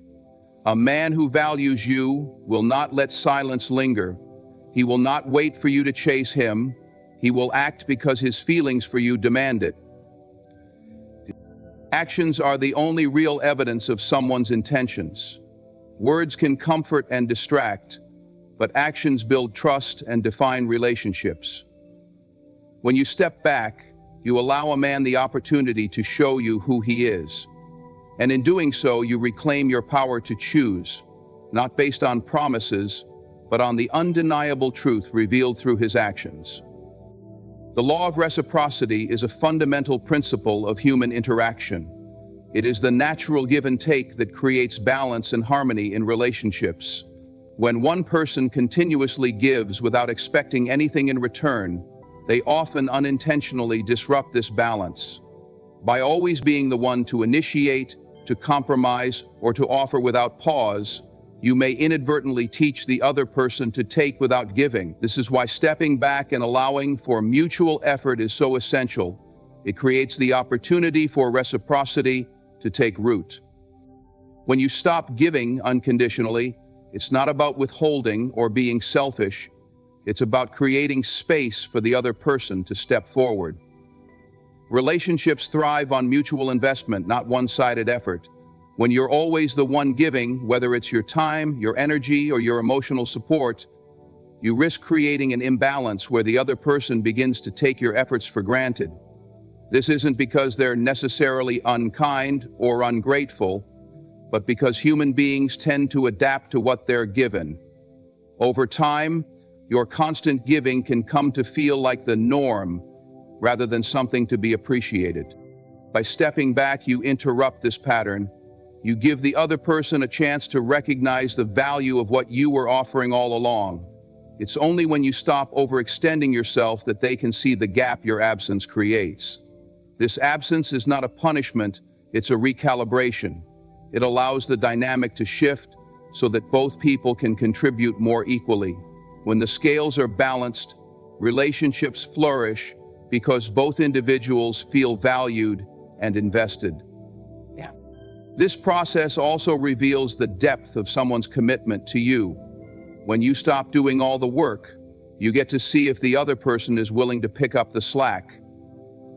A man who values you will not let silence linger. He will not wait for you to chase him. He will act because his feelings for you demand it. Actions are the only real evidence of someone's intentions. Words can comfort and distract, but actions build trust and define relationships. When you step back, you allow a man the opportunity to show you who he is. And in doing so, you reclaim your power to choose, not based on promises, but on the undeniable truth revealed through his actions. The law of reciprocity is a fundamental principle of human interaction. It is the natural give and take that creates balance and harmony in relationships. When one person continuously gives without expecting anything in return, they often unintentionally disrupt this balance. By always being the one to initiate, to compromise, or to offer without pause, you may inadvertently teach the other person to take without giving. This is why stepping back and allowing for mutual effort is so essential. It creates the opportunity for reciprocity to take root. When you stop giving unconditionally, it's not about withholding or being selfish. It's about creating space for the other person to step forward. Relationships thrive on mutual investment, not one-sided effort. When you're always the one giving, whether it's your time, your energy, or your emotional support, you risk creating an imbalance where the other person begins to take your efforts for granted. This isn't because they're necessarily unkind or ungrateful, but because human beings tend to adapt to what they're given. Over time, your constant giving can come to feel like the norm rather than something to be appreciated. By stepping back, you interrupt this pattern. You give the other person a chance to recognize the value of what you were offering all along. It's only when you stop overextending yourself that they can see the gap your absence creates. This absence is not a punishment, it's a recalibration. It allows the dynamic to shift so that both people can contribute more equally. When the scales are balanced, relationships flourish because both individuals feel valued and invested. This process also reveals the depth of someone's commitment to you. When you stop doing all the work, you get to see if the other person is willing to pick up the slack.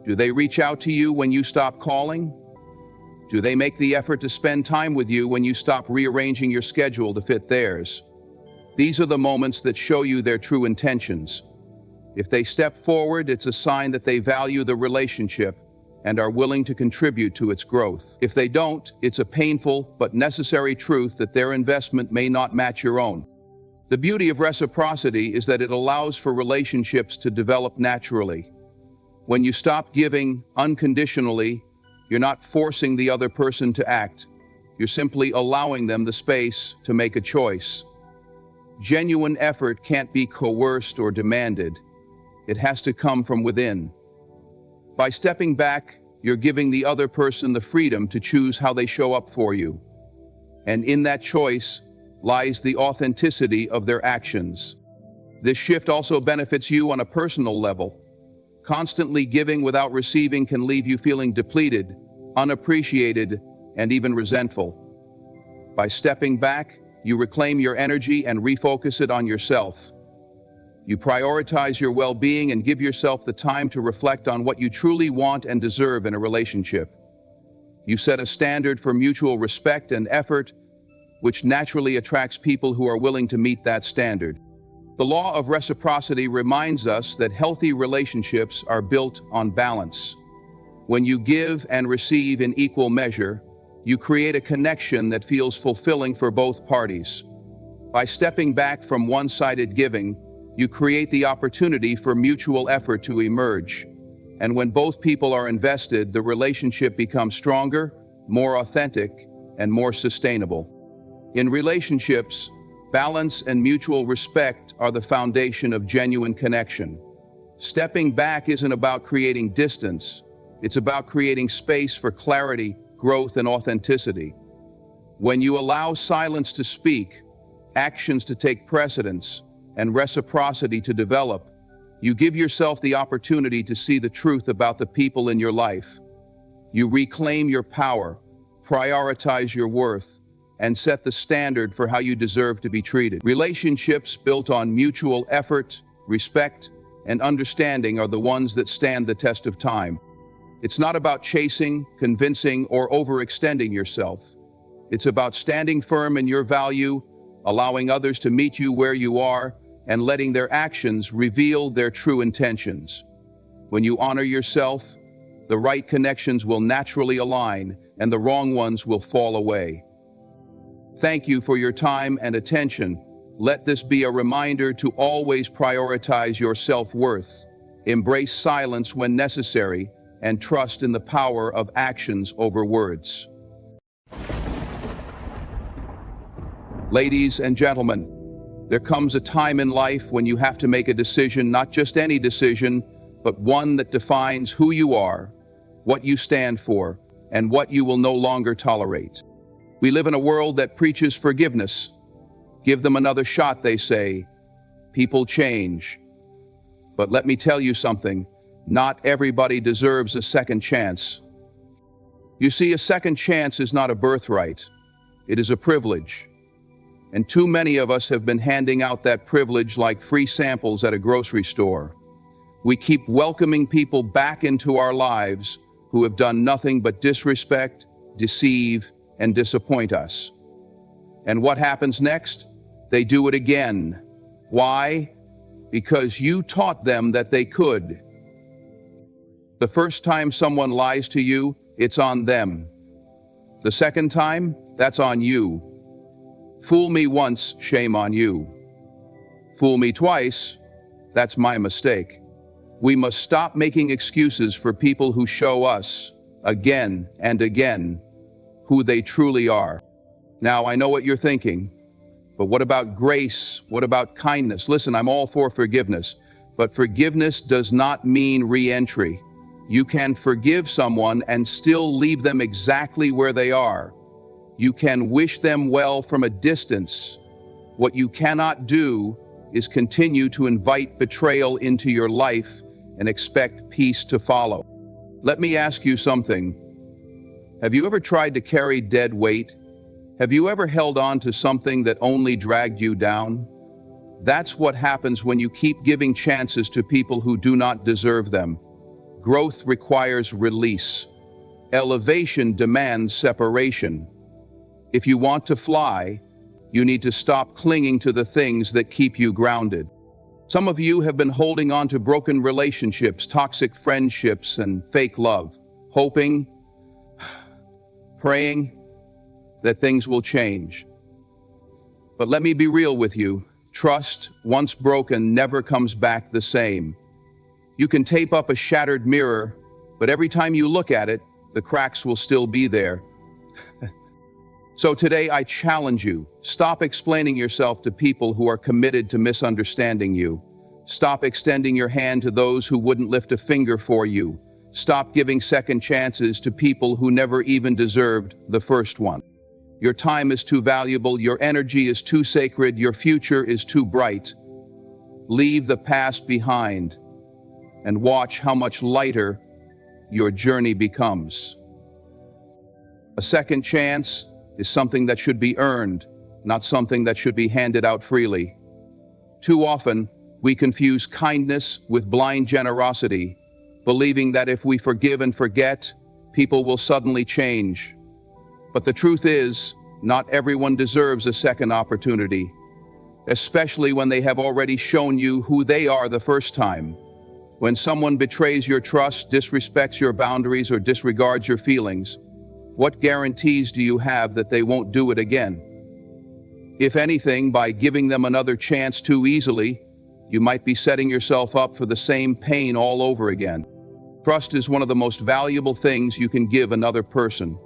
Do they reach out to you when you stop calling? Do they make the effort to spend time with you when you stop rearranging your schedule to fit theirs? These are the moments that show you their true intentions. If they step forward, it's a sign that they value the relationship and are willing to contribute to its growth. If they don't, it's a painful but necessary truth that their investment may not match your own. The beauty of reciprocity is that it allows for relationships to develop naturally. When you stop giving unconditionally, you're not forcing the other person to act. You're simply allowing them the space to make a choice. Genuine effort can't be coerced or demanded. It has to come from within. By stepping back, you're giving the other person the freedom to choose how they show up for you. And in that choice lies the authenticity of their actions. This shift also benefits you on a personal level. Constantly giving without receiving can leave you feeling depleted, unappreciated, and even resentful. By stepping back, you reclaim your energy and refocus it on yourself. You prioritize your well-being and give yourself the time to reflect on what you truly want and deserve in a relationship. You set a standard for mutual respect and effort, which naturally attracts people who are willing to meet that standard. The law of reciprocity reminds us that healthy relationships are built on balance. When you give and receive in equal measure, you create a connection that feels fulfilling for both parties. By stepping back from one-sided giving, you create the opportunity for mutual effort to emerge. And when both people are invested, the relationship becomes stronger, more authentic, and more sustainable. In relationships, balance and mutual respect are the foundation of genuine connection. Stepping back isn't about creating distance. It's about creating space for clarity, growth, and authenticity. When you allow silence to speak, actions to take precedence, and reciprocity to develop, you give yourself the opportunity to see the truth about the people in your life. You reclaim your power, prioritize your worth, and set the standard for how you deserve to be treated. Relationships built on mutual effort, respect, and understanding are the ones that stand the test of time. It's not about chasing, convincing, or overextending yourself. It's about standing firm in your value, allowing others to meet you where you are, and letting their actions reveal their true intentions. When you honor yourself, the right connections will naturally align, and the wrong ones will fall away. Thank you for your time and attention. Let this be a reminder to always prioritize your self-worth, embrace silence when necessary, and trust in the power of actions over words. Ladies and gentlemen, there comes a time in life when you have to make a decision, not just any decision, but one that defines who you are, what you stand for, and what you will no longer tolerate. We live in a world that preaches forgiveness. Give them another shot, they say. People change. But let me tell you something, not everybody deserves a second chance. You see, a second chance is not a birthright. It is a privilege. And too many of us have been handing out that privilege like free samples at a grocery store. We keep welcoming people back into our lives who have done nothing but disrespect, deceive, and disappoint us. And what happens next? They do it again. Why? Because you taught them that they could. The first time someone lies to you, it's on them. The second time, that's on you. Fool me once, shame on you. Fool me twice, that's my mistake. We must stop making excuses for people who show us, again and again, who they truly are. Now, I know what you're thinking, but what about grace? What about kindness? Listen, I'm all for forgiveness, but forgiveness does not mean re-entry. You can forgive someone and still leave them exactly where they are. You can wish them well from a distance. What you cannot do is continue to invite betrayal into your life and expect peace to follow. Let me ask you something. Have you ever tried to carry dead weight? Have you ever held on to something that only dragged you down? That's what happens when you keep giving chances to people who do not deserve them. Growth requires release. Elevation demands separation. If you want to fly, you need to stop clinging to the things that keep you grounded. Some of you have been holding on to broken relationships, toxic friendships, and fake love, hoping, praying that things will change. But let me be real with you. Trust, once broken, never comes back the same. You can tape up a shattered mirror, but every time you look at it, the cracks will still be there. So today I challenge you, stop explaining yourself to people who are committed to misunderstanding you. Stop extending your hand to those who wouldn't lift a finger for you. Stop giving second chances to people who never even deserved the first one. Your time is too valuable, your energy is too sacred, your future is too bright. Leave the past behind and watch how much lighter your journey becomes. A second chance is something that should be earned, not something that should be handed out freely. Too often, we confuse kindness with blind generosity, believing that if we forgive and forget, people will suddenly change. But the truth is, not everyone deserves a second opportunity, especially when they have already shown you who they are the first time. When someone betrays your trust, disrespects your boundaries, or disregards your feelings, what guarantees do you have that they won't do it again? If anything, by giving them another chance too easily, you might be setting yourself up for the same pain all over again. Trust is one of the most valuable things you can give another person.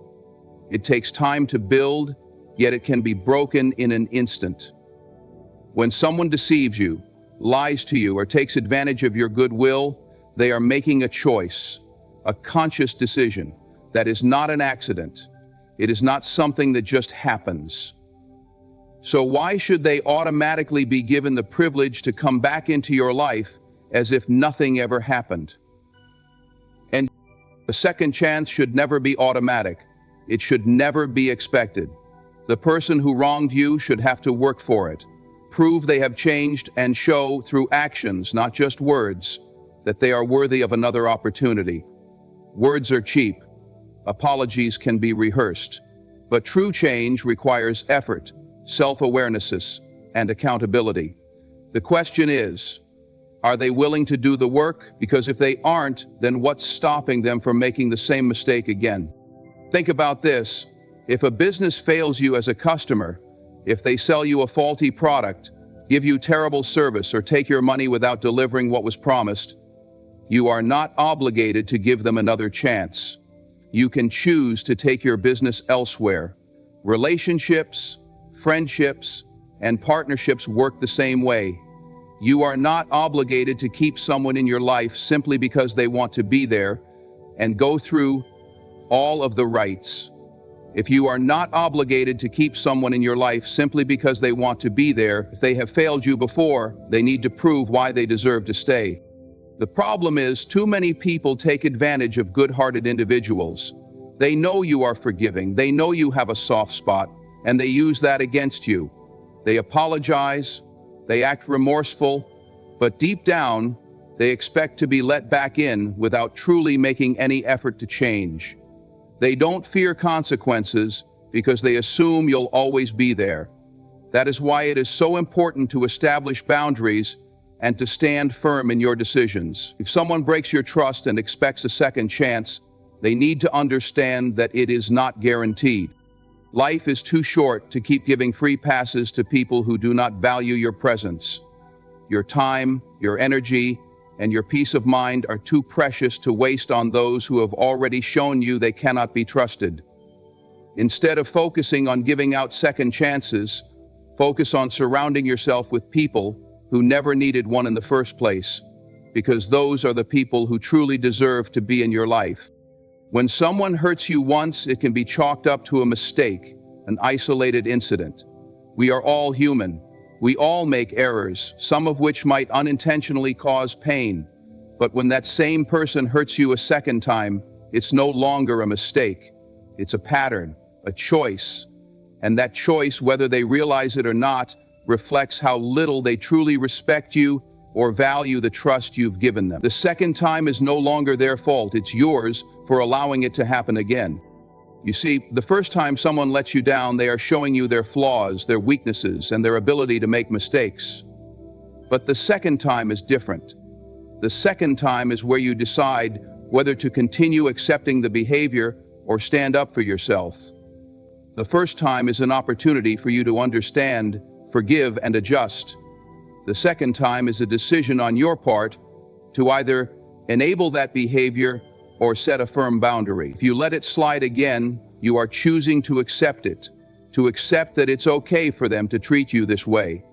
It takes time to build, yet it can be broken in an instant. When someone deceives you, lies to you, or takes advantage of your goodwill, they are making a choice, a conscious decision. That is not an accident. It is not something that just happens. So why should they automatically be given the privilege to come back into your life as if nothing ever happened? And a second chance should never be automatic. It should never be expected. The person who wronged you should have to work for it, prove they have changed, and show through actions, not just words, that they are worthy of another opportunity. Words are cheap. Apologies can be rehearsed. But true change requires effort, self-awareness, and accountability. The question is, are they willing to do the work? Because if they aren't, then what's stopping them from making the same mistake again? Think about this. If a business fails you as a customer, if they sell you a faulty product, give you terrible service, or take your money without delivering what was promised, you are not obligated to give them another chance. You can choose to take your business elsewhere. Relationships, friendships, and partnerships work the same way. You are not obligated to keep someone in your life simply because they want to be there and go through all of the rights. If you are not obligated to keep someone in your life simply because they want to be there, if they have failed you before, they need to prove why they deserve to stay. The problem is, too many people take advantage of good-hearted individuals. They know you are forgiving, they know you have a soft spot, and they use that against you. They apologize, they act remorseful, but deep down, they expect to be let back in without truly making any effort to change. They don't fear consequences because they assume you'll always be there. That is why it is so important to establish boundaries and to stand firm in your decisions. If someone breaks your trust and expects a second chance, they need to understand that it is not guaranteed. Life is too short to keep giving free passes to people who do not value your presence. Your time, your energy, and your peace of mind are too precious to waste on those who have already shown you they cannot be trusted. Instead of focusing on giving out second chances, focus on surrounding yourself with people who never needed one in the first place, because those are the people who truly deserve to be in your life. When someone hurts you once, it can be chalked up to a mistake, an isolated incident. We are all human. We all make errors, some of which might unintentionally cause pain. But when that same person hurts you a second time, it's no longer a mistake. It's a pattern, a choice. And that choice, whether they realize it or not, reflects how little they truly respect you or value the trust you've given them. The second time is no longer their fault, it's yours for allowing it to happen again. You see, the first time someone lets you down, they are showing you their flaws, their weaknesses, and their ability to make mistakes. But the second time is different. The second time is where you decide whether to continue accepting the behavior or stand up for yourself. The first time is an opportunity for you to understand, forgive, and adjust. The second time is a decision on your part to either enable that behavior or set a firm boundary. If you let it slide again, you are choosing to accept it, to accept that it's okay for them to treat you this way.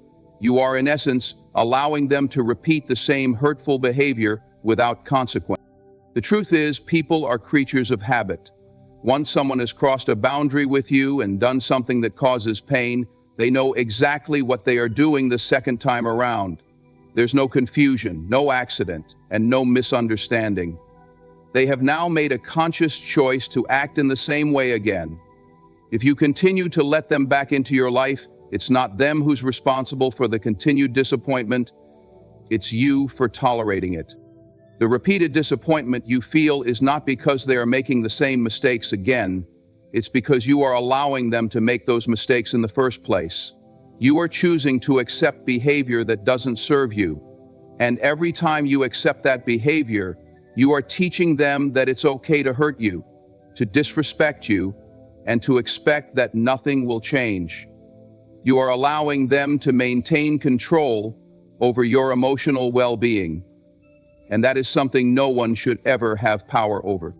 You are, in essence, allowing them to repeat the same hurtful behavior without consequence. The truth is, people are creatures of habit. Once someone has crossed a boundary with you and done something that causes pain, they know exactly what they are doing the second time around. There's no confusion, no accident, and no misunderstanding. They have now made a conscious choice to act in the same way again. If you continue to let them back into your life, it's not them who's responsible for the continued disappointment, it's you for tolerating it. The repeated disappointment you feel is not because they are making the same mistakes again, it's because you are allowing them to make those mistakes in the first place. You are choosing to accept behavior that doesn't serve you. And every time you accept that behavior, you are teaching them that it's okay to hurt you, to disrespect you, and to expect that nothing will change. You are allowing them to maintain control over your emotional well-being. And that is something no one should ever have power over.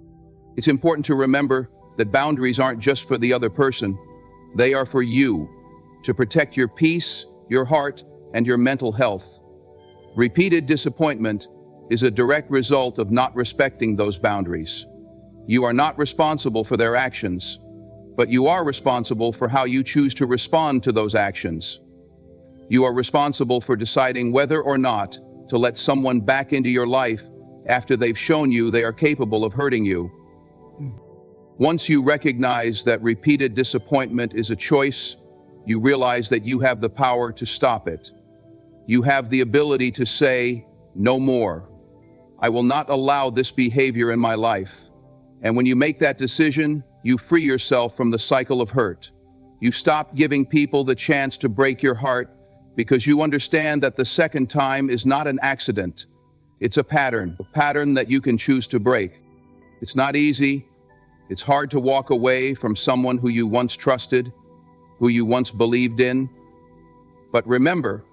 It's important to remember that boundaries aren't just for the other person. They are for you, to protect your peace, your heart, and your mental health. Repeated disappointment is a direct result of not respecting those boundaries. You are not responsible for their actions, but you are responsible for how you choose to respond to those actions. You are responsible for deciding whether or not to let someone back into your life after they've shown you they are capable of hurting you. Once you recognize that repeated disappointment is a choice, you realize that you have the power to stop it. You have the ability to say, "No more. I will not allow this behavior in my life." And when you make that decision, you free yourself from the cycle of hurt. You stop giving people the chance to break your heart because you understand that the second time is not an accident. It's a pattern that you can choose to break. It's not easy. It's hard to walk away from someone who you once trusted, who you once believed in. But remember,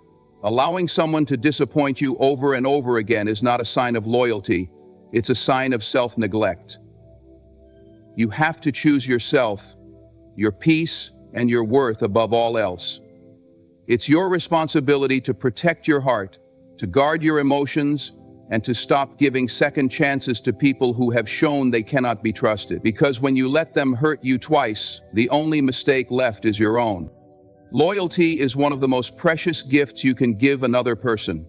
allowing someone to disappoint you over and over again is not a sign of loyalty. It's a sign of self-neglect. You have to choose yourself, your peace, and your worth above all else. It's your responsibility to protect your heart, to guard your emotions, and to stop giving second chances to people who have shown they cannot be trusted. Because when you let them hurt you twice, the only mistake left is your own. Loyalty is one of the most precious gifts you can give another person.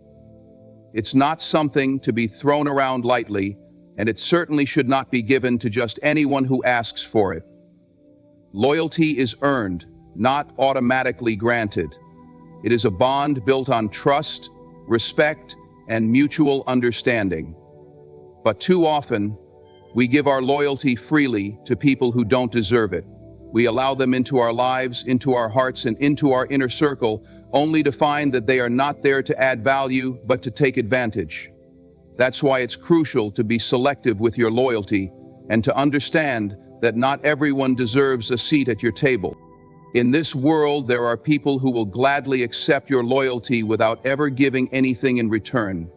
It's not something to be thrown around lightly, and it certainly should not be given to just anyone who asks for it. Loyalty is earned, not automatically granted. It is a bond built on trust, respect, and mutual understanding. But too often, we give our loyalty freely to people who don't deserve it. We allow them into our lives, into our hearts, and into our inner circle, only to find that they are not there to add value, but to take advantage. That's why it's crucial to be selective with your loyalty and to understand that not everyone deserves a seat at your table. In this world, there are people who will gladly accept your loyalty without ever giving anything in return.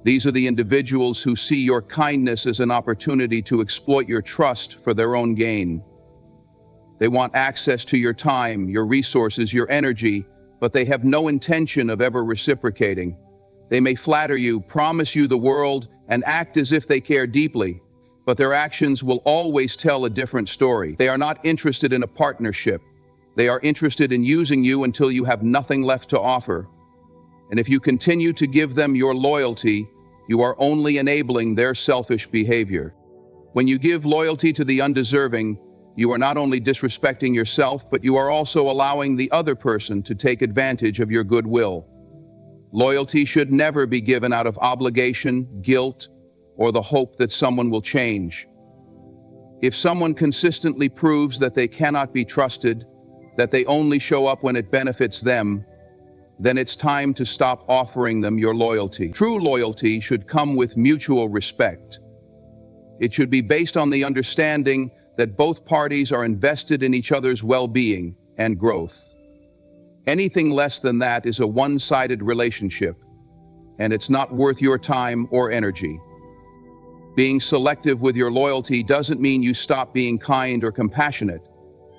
These are the individuals who see your kindness as an opportunity to exploit your trust for their own gain. They want access to your time, your resources, your energy, but they have no intention of ever reciprocating. They may flatter you, promise you the world, and act as if they care deeply, but their actions will always tell a different story. They are not interested in a partnership. They are interested in using you until you have nothing left to offer. And if you continue to give them your loyalty, you are only enabling their selfish behavior. When you give loyalty to the undeserving, you are not only disrespecting yourself, but you are also allowing the other person to take advantage of your goodwill. Loyalty should never be given out of obligation, guilt, or the hope that someone will change. If someone consistently proves that they cannot be trusted, that they only show up when it benefits them, then it's time to stop offering them your loyalty. True loyalty should come with mutual respect. It should be based on the understanding that both parties are invested in each other's well-being and growth. Anything less than that is a one-sided relationship, and it's not worth your time or energy. Being selective with your loyalty doesn't mean you stop being kind or compassionate.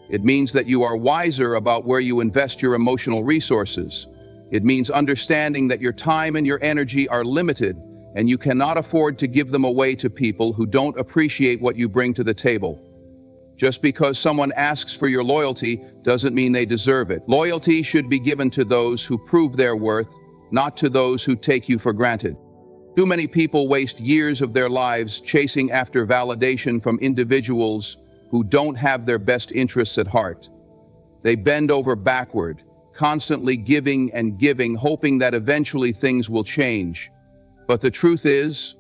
It means that you are wiser about where you invest your emotional resources. It means understanding that your time and your energy are limited, and you cannot afford to give them away to people who don't appreciate what you bring to the table. Just because someone asks for your loyalty doesn't mean they deserve it. Loyalty should be given to those who prove their worth, not to those who take you for granted. Too many people waste years of their lives chasing after validation from individuals who don't have their best interests at heart. They bend over backward, constantly giving and giving, hoping that eventually things will change. But the truth is,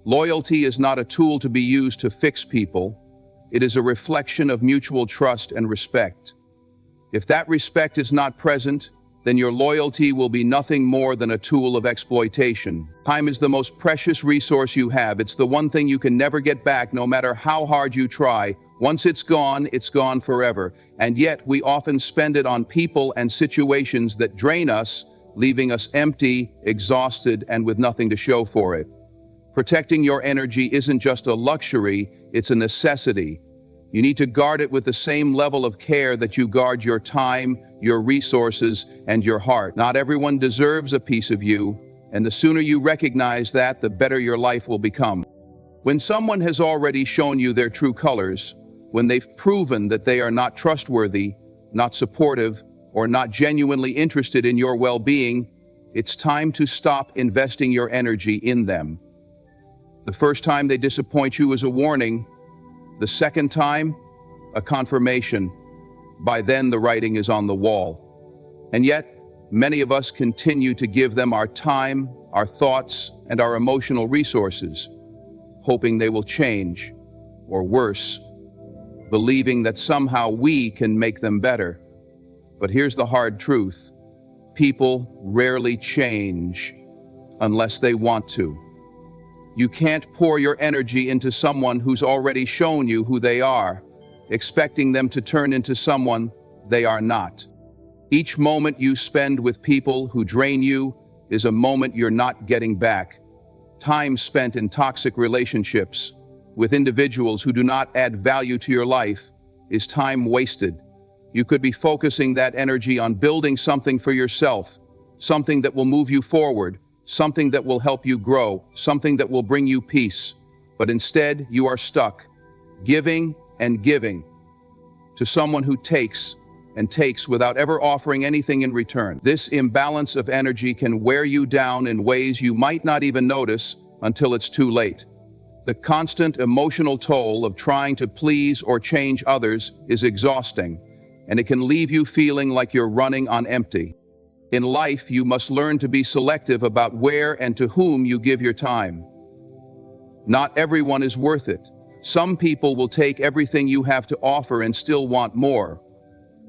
loyalty is not a tool to be used to fix people. It is a reflection of mutual trust and respect. If that respect is not present, then your loyalty will be nothing more than a tool of exploitation. Time is the most precious resource you have. It's the one thing you can never get back, no matter how hard you try. Once it's gone forever. And yet we often spend it on people and situations that drain us, leaving us empty, exhausted, and with nothing to show for it. Protecting your energy isn't just a luxury, it's a necessity. You need to guard it with the same level of care that you guard your time, your resources, and your heart. Not everyone deserves a piece of you, and the sooner you recognize that, the better your life will become. When someone has already shown you their true colors, when they've proven that they are not trustworthy, not supportive, or not genuinely interested in your well-being, it's time to stop investing your energy in them. The first time they disappoint you is a warning. The second time, a confirmation. By then, the writing is on the wall. And yet, many of us continue to give them our time, our thoughts, and our emotional resources, hoping they will change, or worse, believing that somehow we can make them better. But here's the hard truth. People rarely change unless they want to. You can't pour your energy into someone who's already shown you who they are, expecting them to turn into someone they are not. Each moment you spend with people who drain you is a moment you're not getting back. Time spent in toxic relationships with individuals who do not add value to your life is time wasted. You could be focusing that energy on building something for yourself, something that will move you forward, something that will help you grow, something that will bring you peace. But instead, you are stuck, giving and giving to someone who takes and takes without ever offering anything in return. This imbalance of energy can wear you down in ways you might not even notice until it's too late. The constant emotional toll of trying to please or change others is exhausting, and it can leave you feeling like you're running on empty. In life, you must learn to be selective about where and to whom you give your time. Not everyone is worth it. Some people will take everything you have to offer and still want more.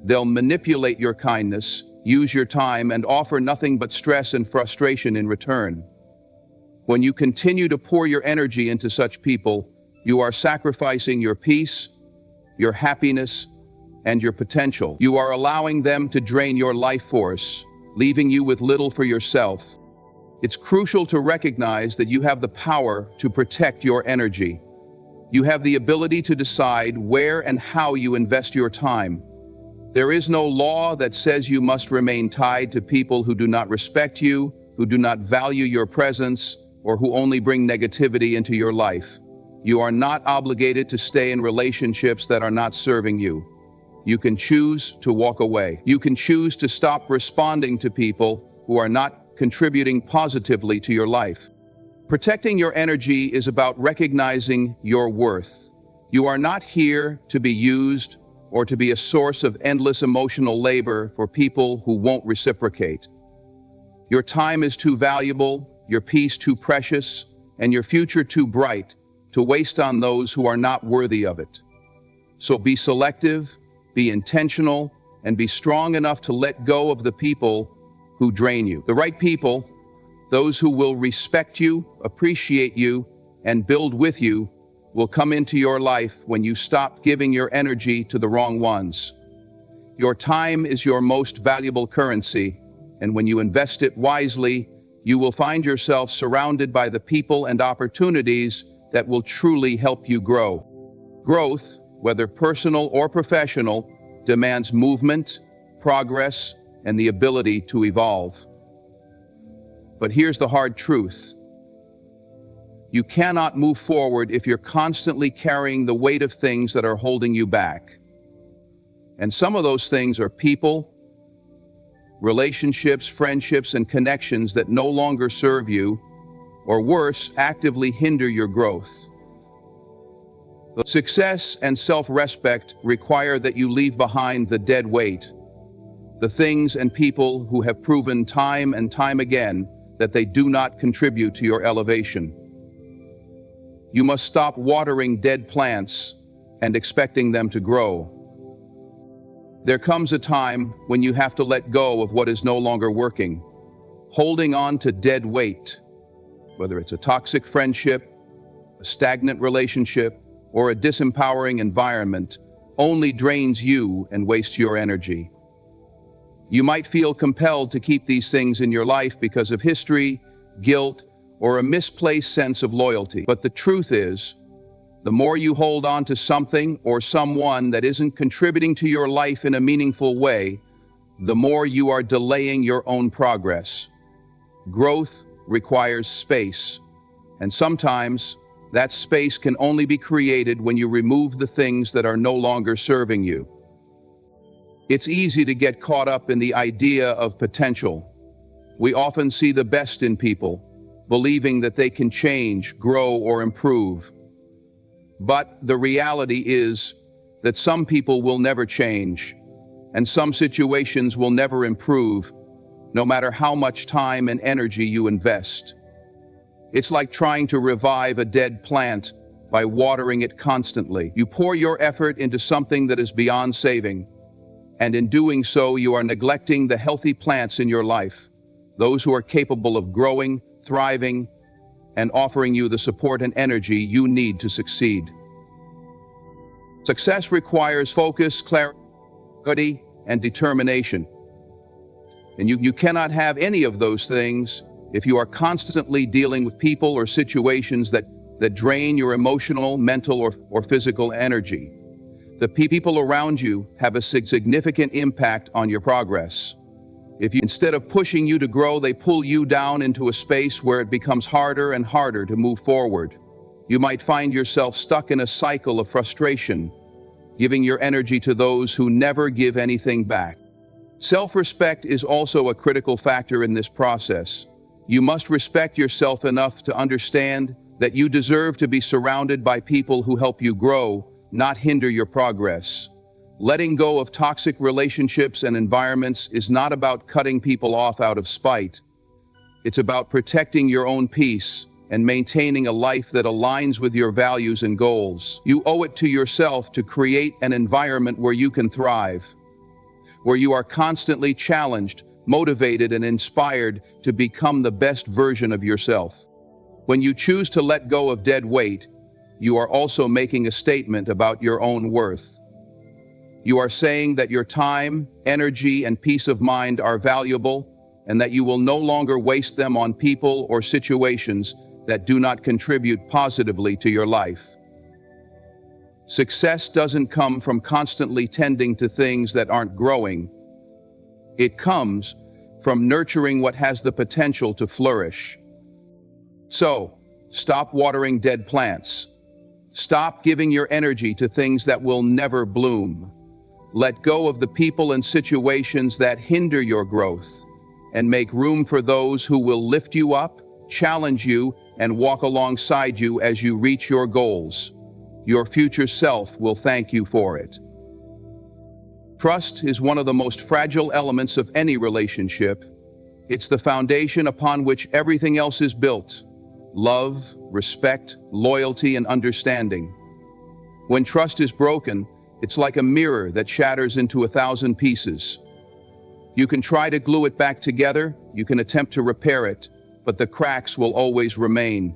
They'll manipulate your kindness, use your time, and offer nothing but stress and frustration in return. When you continue to pour your energy into such people, you are sacrificing your peace, your happiness, and your potential. You are allowing them to drain your life force, leaving you with little for yourself. It's crucial to recognize that you have the power to protect your energy. You have the ability to decide where and how you invest your time. There is no law that says you must remain tied to people who do not respect you, who do not value your presence, or who only bring negativity into your life. You are not obligated to stay in relationships that are not serving you. You can choose to walk away. You can choose to stop responding to people who are not contributing positively to your life. Protecting your energy is about recognizing your worth. You are not here to be used or to be a source of endless emotional labor for people who won't reciprocate. Your time is too valuable, your peace too precious, and your future too bright to waste on those who are not worthy of it. So be selective, be intentional, and be strong enough to let go of the people who drain you. The right people, those who will respect you, appreciate you, and build with you, will come into your life when you stop giving your energy to the wrong ones. Your time is your most valuable currency, and when you invest it wisely, you will find yourself surrounded by the people and opportunities that will truly help you grow. Growth, whether personal or professional, demands movement, progress, and the ability to evolve. But here's the hard truth. You cannot move forward if you're constantly carrying the weight of things that are holding you back. And some of those things are people, relationships, friendships, and connections that no longer serve you, or worse, actively hinder your growth. Success and self-respect require that you leave behind the dead weight, the things and people who have proven time and time again that they do not contribute to your elevation. You must stop watering dead plants and expecting them to grow. There comes a time when you have to let go of what is no longer working. Holding on to dead weight, whether it's a toxic friendship, a stagnant relationship, or a disempowering environment, only drains you and wastes your energy. You might feel compelled to keep these things in your life because of history, guilt, or a misplaced sense of loyalty. But the truth is, the more you hold on to something or someone that isn't contributing to your life in a meaningful way, the more you are delaying your own progress. Growth requires space, and sometimes that space can only be created when you remove the things that are no longer serving you. It's easy to get caught up in the idea of potential. We often see the best in people, believing that they can change, grow, or improve. But the reality is that some people will never change, and some situations will never improve, no matter how much time and energy you invest. It's like trying to revive a dead plant by watering it constantly. You pour your effort into something that is beyond saving, and in doing so, you are neglecting the healthy plants in your life, those who are capable of growing, thriving, and offering you the support and energy you need to succeed. Success requires focus, clarity, and determination. And you cannot have any of those things if you are constantly dealing with people or situations that drain your emotional, mental, or physical energy. The people around you have a significant impact on your progress. If you, instead of pushing you to grow, they pull you down into a space where it becomes harder and harder to move forward. You might find yourself stuck in a cycle of frustration, giving your energy to those who never give anything back. Self-respect is also a critical factor in this process. You must respect yourself enough to understand that you deserve to be surrounded by people who help you grow, not hinder your progress. Letting go of toxic relationships and environments is not about cutting people off out of spite. It's about protecting your own peace and maintaining a life that aligns with your values and goals. You owe it to yourself to create an environment where you can thrive, where you are constantly challenged, motivated, and inspired to become the best version of yourself. When you choose to let go of dead weight, you are also making a statement about your own worth. You are saying that your time, energy, and peace of mind are valuable, and that you will no longer waste them on people or situations that do not contribute positively to your life. Success doesn't come from constantly tending to things that aren't growing. It comes from nurturing what has the potential to flourish. So, stop watering dead plants. Stop giving your energy to things that will never bloom. Let go of the people and situations that hinder your growth, and make room for those who will lift you up, challenge you, and walk alongside you as you reach your goals. Your future self will thank you for it. Trust is one of the most fragile elements of any relationship. It's the foundation upon which everything else is built: love, respect, loyalty, and understanding. When trust is broken, it's like a mirror that shatters into 1,000 pieces. You can try to glue it back together, you can attempt to repair it, but the cracks will always remain.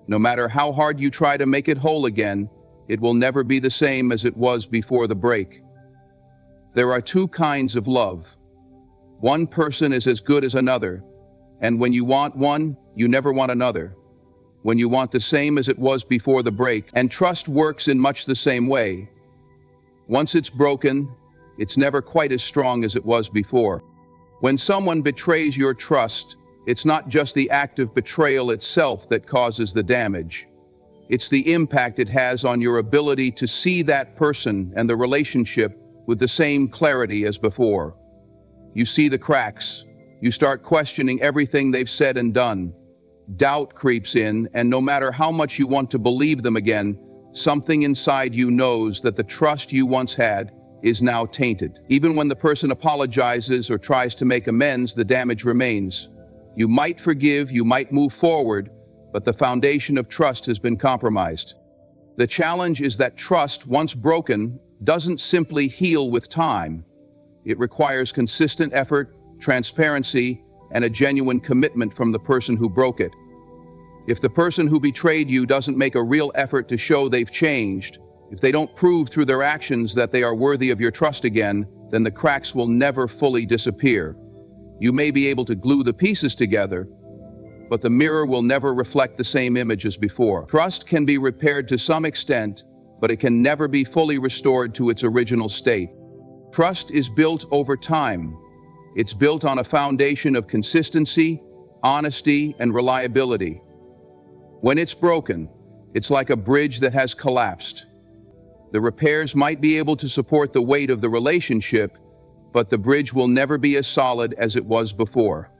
No matter how hard you try to make it whole again, it will never be the same as it was before the break. There are two kinds of love. One person is as good as another, and when you want one, you never want another. When you want the same as it was before the break, and trust works in much the same way. Once it's broken, it's never quite as strong as it was before. When someone betrays your trust, it's not just the act of betrayal itself that causes the damage. It's the impact it has on your ability to see that person and the relationship with the same clarity as before. You see the cracks. You start questioning everything they've said and done. Doubt creeps in, and no matter how much you want to believe them again, something inside you knows that the trust you once had is now tainted. Even when the person apologizes or tries to make amends, the damage remains. You might forgive, you might move forward, but the foundation of trust has been compromised. The challenge is that trust, once broken, doesn't simply heal with time. It requires consistent effort, transparency, and a genuine commitment from the person who broke it. If the person who betrayed you doesn't make a real effort to show they've changed, if they don't prove through their actions that they are worthy of your trust again, then the cracks will never fully disappear. You may be able to glue the pieces together, but the mirror will never reflect the same image as before. Trust can be repaired to some extent, but it can never be fully restored to its original state. Trust is built over time. It's built on a foundation of consistency, honesty, and reliability. When it's broken, it's like a bridge that has collapsed. The repairs might be able to support the weight of the relationship, but the bridge will never be as solid as it was before.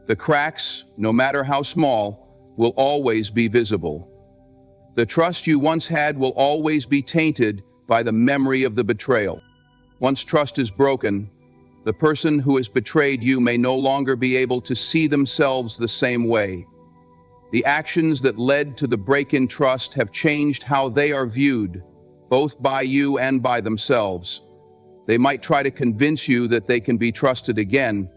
The cracks, no matter how small, will always be visible. The trust you once had will always be tainted by the memory of the betrayal. Once trust is broken, the person who has betrayed you may no longer be able to see themselves the same way. The actions that led to the break in trust have changed how they are viewed, both by you and by themselves. They might try to convince you that they can be trusted again,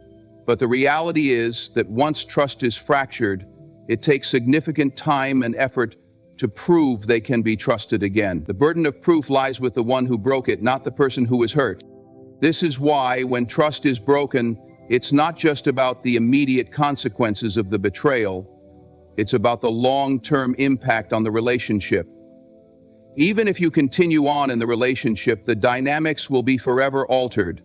but the reality is that once trust is fractured, it takes significant time and effort to prove they can be trusted again. The burden of proof lies with the one who broke it, not the person who was hurt. This is why, when trust is broken, it's not just about the immediate consequences of the betrayal. It's about the long-term impact on the relationship. Even if you continue on in the relationship, the dynamics will be forever altered.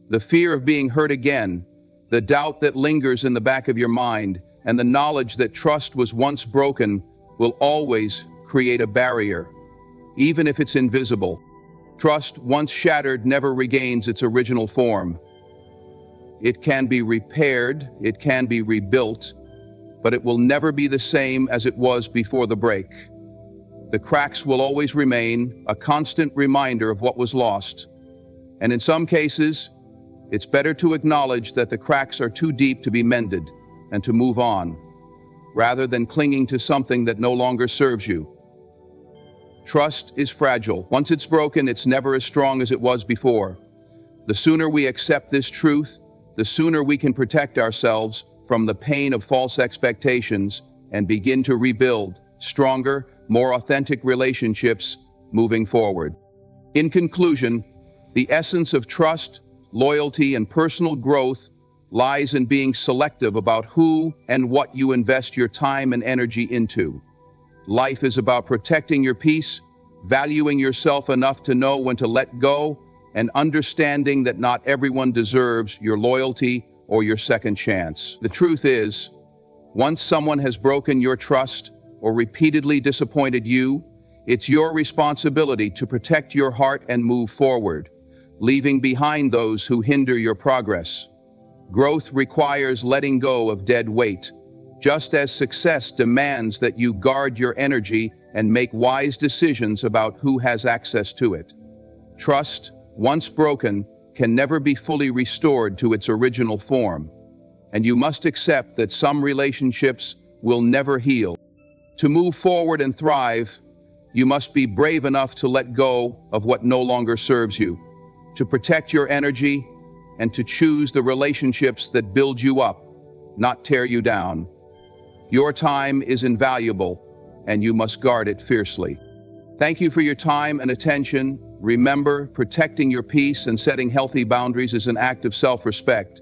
The fear of being hurt again, the doubt that lingers in the back of your mind, and the knowledge that trust was once broken will always create a barrier, even if it's invisible. Trust, once shattered, never regains its original form. It can be repaired, it can be rebuilt, but it will never be the same as it was before the break. The cracks will always remain, a constant reminder of what was lost. And in some cases, it's better to acknowledge that the cracks are too deep to be mended and to move on, rather than clinging to something that no longer serves you. Trust is fragile. Once it's broken, it's never as strong as it was before. The sooner we accept this truth, the sooner we can protect ourselves from the pain of false expectations and begin to rebuild stronger, more authentic relationships moving forward. In conclusion, the essence of trust, loyalty, and personal growth lies in being selective about who and what you invest your time and energy into. Life is about protecting your peace, valuing yourself enough to know when to let go, and understanding that not everyone deserves your loyalty or your second chance. The truth is, once someone has broken your trust or repeatedly disappointed you, it's your responsibility to protect your heart and move forward. leaving behind those who hinder your progress. Growth requires letting go of dead weight, just as success demands that you guard your energy and make wise decisions about who has access to it. Trust, once broken, can never be fully restored to its original form, and you must accept that some relationships will never heal. To move forward and thrive, you must be brave enough to let go of what no longer serves you, to protect your energy, and to choose the relationships that build you up, not tear you down. Your time is invaluable, and you must guard it fiercely. Thank you for your time and attention. Remember, protecting your peace and setting healthy boundaries is an act of self-respect,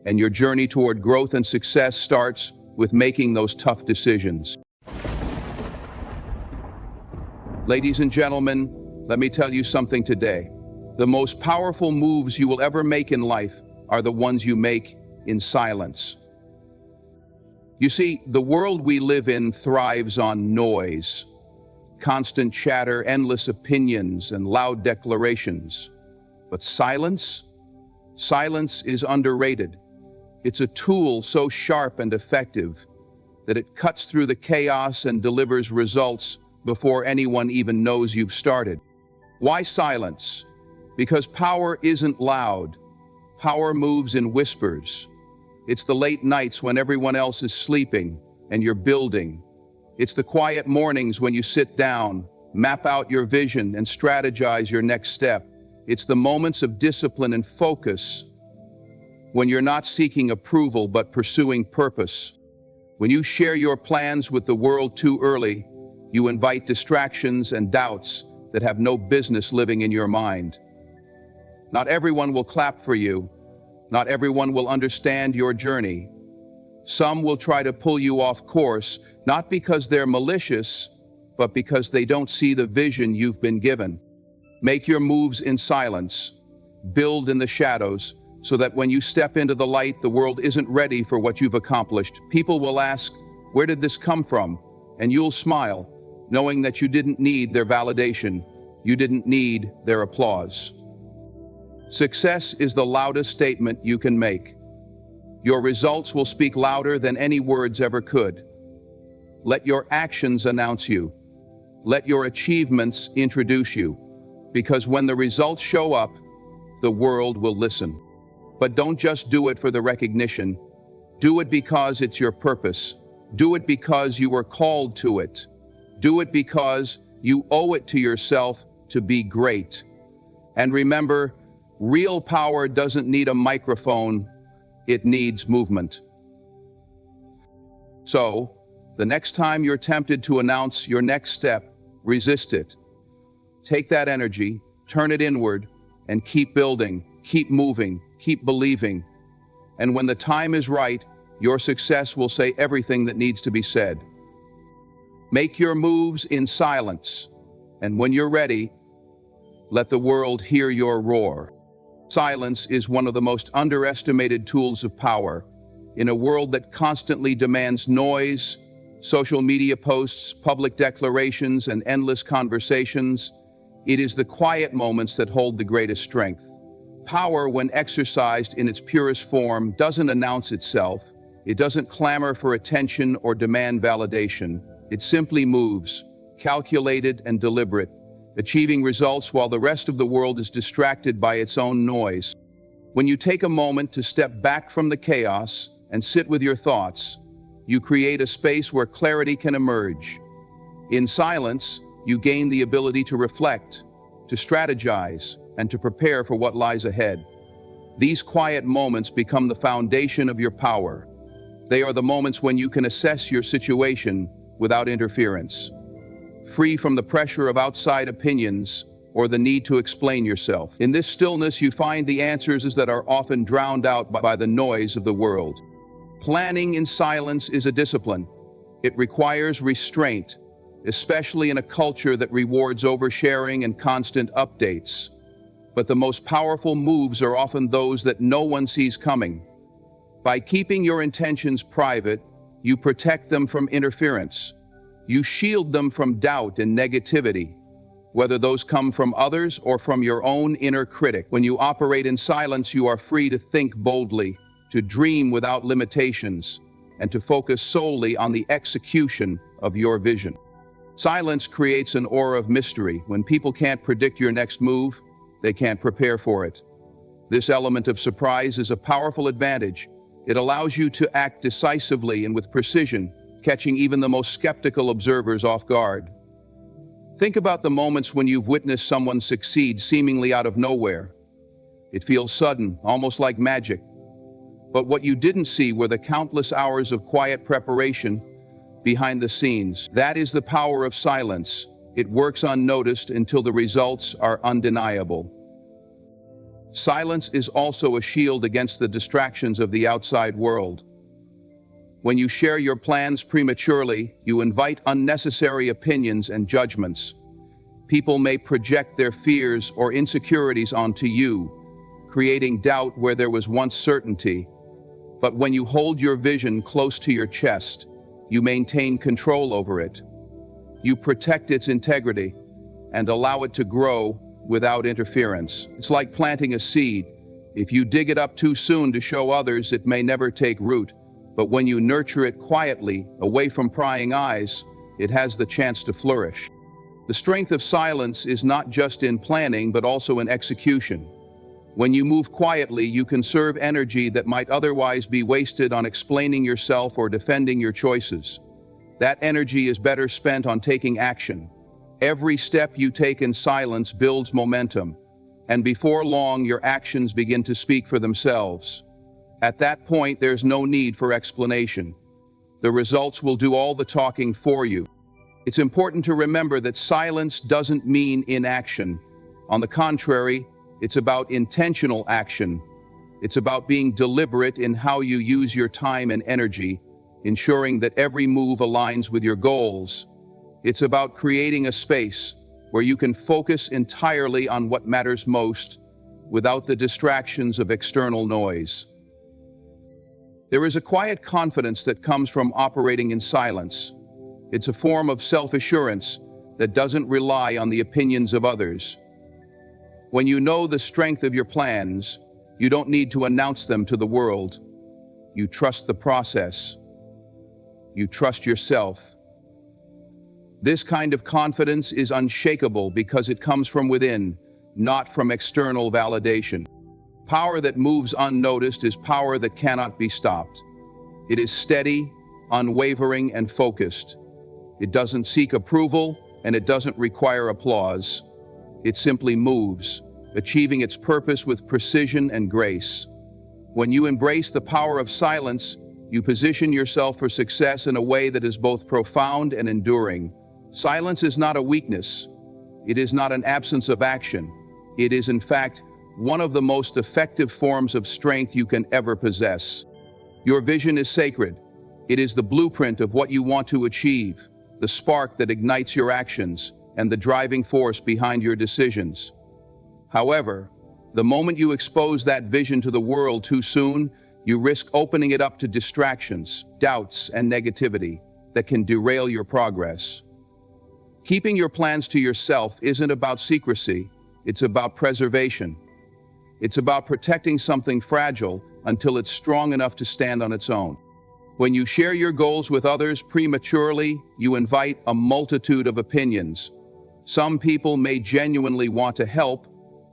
and your journey toward growth and success starts with making those tough decisions. Ladies and gentlemen, let me tell you something today. The most powerful moves you will ever make in life are the ones you make in silence. You see, the world we live in thrives on noise, constant chatter, endless opinions, and loud declarations. But silence? Silence is underrated. It's a tool so sharp and effective that it cuts through the chaos and delivers results before anyone even knows you've started. Why silence? Because power isn't loud. Power moves in whispers. It's the late nights when everyone else is sleeping and you're building. It's the quiet mornings when you sit down, map out your vision, and strategize your next step. It's the moments of discipline and focus when you're not seeking approval but pursuing purpose. When you share your plans with the world too early, you invite distractions and doubts that have no business living in your mind. Not everyone will clap for you. Not everyone will understand your journey. Some will try to pull you off course, not because they're malicious, but because they don't see the vision you've been given. Make your moves in silence. Build in the shadows, so that when you step into the light, the world isn't ready for what you've accomplished. People will ask, "Where did this come from?" And you'll smile, knowing that you didn't need their validation. You didn't need their applause. Success is the loudest statement you can make. Your results will speak louder than any words ever could. Let your actions announce you. Let your achievements introduce you. Because when the results show up, the world will listen. But don't just do it for the recognition. Do it because it's your purpose. Do it because you were called to it. Do it because you owe it to yourself to be great. And remember, real power doesn't need a microphone, it needs movement. So, the next time you're tempted to announce your next step, resist it. Take that energy, turn it inward, and keep building, keep moving, keep believing. And when the time is right, your success will say everything that needs to be said. Make your moves in silence, and when you're ready, let the world hear your roar. Silence is one of the most underestimated tools of power. In a world that constantly demands noise, social media posts, public declarations, and endless conversations, it is the quiet moments that hold the greatest strength. Power, when exercised in its purest form, doesn't announce itself. It doesn't clamor for attention or demand validation. It simply moves, calculated and deliberate, achieving results while the rest of the world is distracted by its own noise. When you take a moment to step back from the chaos and sit with your thoughts, you create a space where clarity can emerge. In silence, you gain the ability to reflect, to strategize, and to prepare for what lies ahead. These quiet moments become the foundation of your power. They are the moments when you can assess your situation without interference, free from the pressure of outside opinions or the need to explain yourself. In this stillness, you find the answers that are often drowned out by the noise of the world. Planning in silence is a discipline. It requires restraint, especially in a culture that rewards oversharing and constant updates. But the most powerful moves are often those that no one sees coming. By keeping your intentions private, you protect them from interference. You shield them from doubt and negativity. whether those come from others or from your own inner critic. When you operate in silence, you are free to think boldly, to dream without limitations, and to focus solely on the execution of your vision. Silence creates an aura of mystery. When people can't predict your next move, they can't prepare for it. This element of surprise is a powerful advantage. It allows you to act decisively and with precision, catching even the most skeptical observers off guard. Think about the moments when you've witnessed someone succeed seemingly out of nowhere. It feels sudden, almost like magic. But what you didn't see were the countless hours of quiet preparation behind the scenes. That is the power of silence. It works unnoticed until the results are undeniable. Silence is also a shield against the distractions of the outside world. When you share your plans prematurely, you invite unnecessary opinions and judgments. People may project their fears or insecurities onto you, creating doubt where there was once certainty. But when you hold your vision close to your chest, you maintain control over it. You protect its integrity and allow it to grow without interference. It's like planting a seed. If you dig it up too soon to show others, it may never take root. But when you nurture it quietly, away from prying eyes, it has the chance to flourish. The strength of silence is not just in planning, but also in execution. When you move quietly, you conserve energy that might otherwise be wasted on explaining yourself or defending your choices. That energy is better spent on taking action. Every step you take in silence builds momentum, and before long, your actions begin to speak for themselves. At that point, there's no need for explanation. The results will do all the talking for you. It's important to remember that silence doesn't mean inaction. On the contrary, it's about intentional action. It's about being deliberate in how you use your time and energy, ensuring that every move aligns with your goals. It's about creating a space where you can focus entirely on what matters most, without the distractions of external noise. There is a quiet confidence that comes from operating in silence. It's a form of self-assurance that doesn't rely on the opinions of others. When you know the strength of your plans, you don't need to announce them to the world. You trust the process. You trust yourself. This kind of confidence is unshakable because it comes from within, not from external validation. Power that moves unnoticed is power that cannot be stopped. It is steady, unwavering, and focused. It doesn't seek approval, and it doesn't require applause. It simply moves, achieving its purpose with precision and grace. When you embrace the power of silence, you position yourself for success in a way that is both profound and enduring. Silence is not a weakness. It is not an absence of action. It is, in fact, one of the most effective forms of strength you can ever possess. Your vision is sacred. It is the blueprint of what you want to achieve, the spark that ignites your actions, and the driving force behind your decisions. However, the moment you expose that vision to the world too soon, you risk opening it up to distractions, doubts, and negativity that can derail your progress. Keeping your plans to yourself isn't about secrecy, it's about preservation. It's about protecting something fragile until it's strong enough to stand on its own. When you share your goals with others prematurely, you invite a multitude of opinions. Some people may genuinely want to help,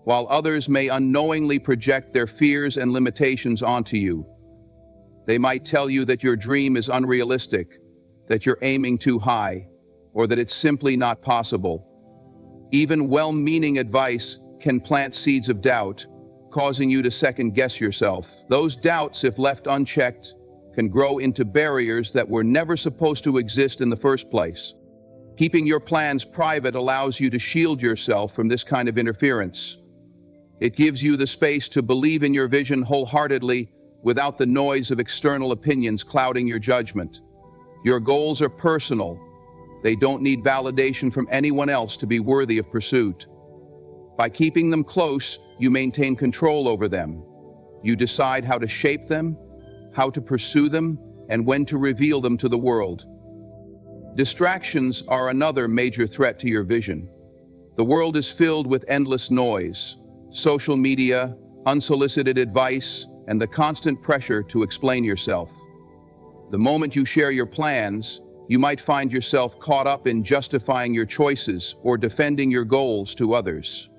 while others may unknowingly project their fears and limitations onto you. They might tell you that your dream is unrealistic, that you're aiming too high, or that it's simply not possible. Even well-meaning advice can plant seeds of doubt, causing you to second-guess yourself. Those doubts, if left unchecked, can grow into barriers that were never supposed to exist in the first place. Keeping your plans private allows you to shield yourself from this kind of interference. It gives you the space to believe in your vision wholeheartedly without the noise of external opinions clouding your judgment. Your goals are personal. They don't need validation from anyone else to be worthy of pursuit. By keeping them close, you maintain control over them. You decide how to shape them, how to pursue them, and when to reveal them to the world. Distractions are another major threat to your vision. The world is filled with endless noise, social media, unsolicited advice, and the constant pressure to explain yourself. The moment you share your plans, you might find yourself caught up in justifying your choices or defending your goals to others.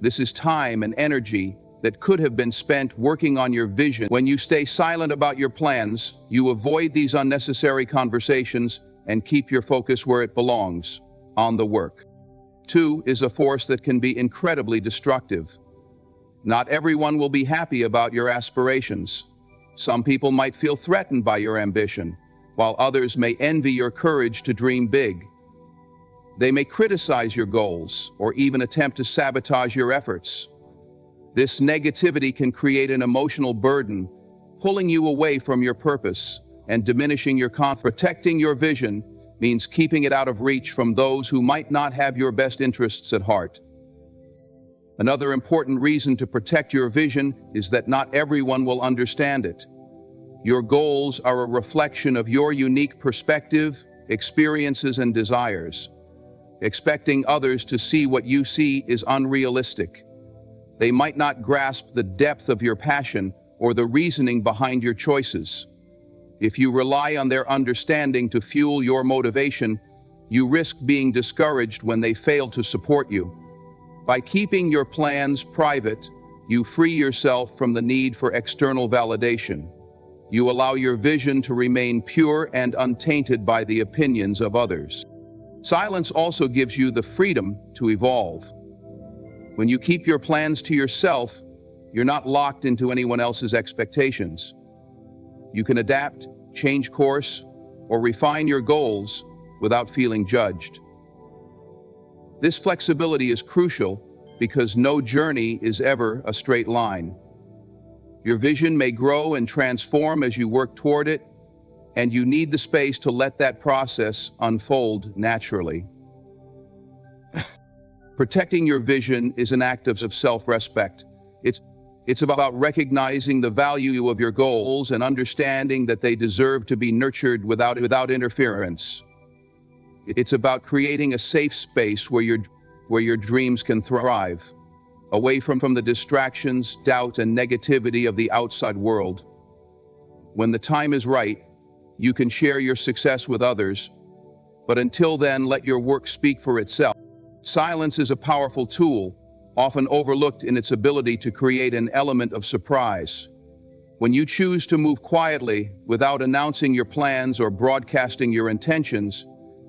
This is time and energy that could have been spent working on your vision. When you stay silent about your plans, you avoid these unnecessary conversations and keep your focus where it belongs, on the work. 2 is a force that can be incredibly destructive. Not everyone will be happy about your aspirations. Some people might feel threatened by your ambition, while others may envy your courage to dream big. They may criticize your goals or even attempt to sabotage your efforts. This negativity can create an emotional burden, pulling you away from your purpose and diminishing your confidence. Protecting your vision means keeping it out of reach from those who might not have your best interests at heart. Another important reason to protect your vision is that not everyone will understand it. Your goals are a reflection of your unique perspective, experiences, and desires. Expecting others to see what you see is unrealistic. They might not grasp the depth of your passion or the reasoning behind your choices. If you rely on their understanding to fuel your motivation, you risk being discouraged when they fail to support you. By keeping your plans private, you free yourself from the need for external validation. You allow your vision to remain pure and untainted by the opinions of others. Silence also gives you the freedom to evolve. When you keep your plans to yourself, you're not locked into anyone else's expectations. You can adapt, change course, or refine your goals without feeling judged. This flexibility is crucial because no journey is ever a straight line. Your vision may grow and transform as you work toward it, and you need the space to let that process unfold naturally. Protecting your vision is an act of self-respect. It's about recognizing the value of your goals and understanding that they deserve to be nurtured without interference. It's about creating a safe space where your dreams can thrive, away from the distractions, doubt, and negativity of the outside world. When the time is right, you can share your success with others, but until then, let your work speak for itself. Silence is a powerful tool, often overlooked in its ability to create an element of surprise. When you choose to move quietly, without announcing your plans or broadcasting your intentions,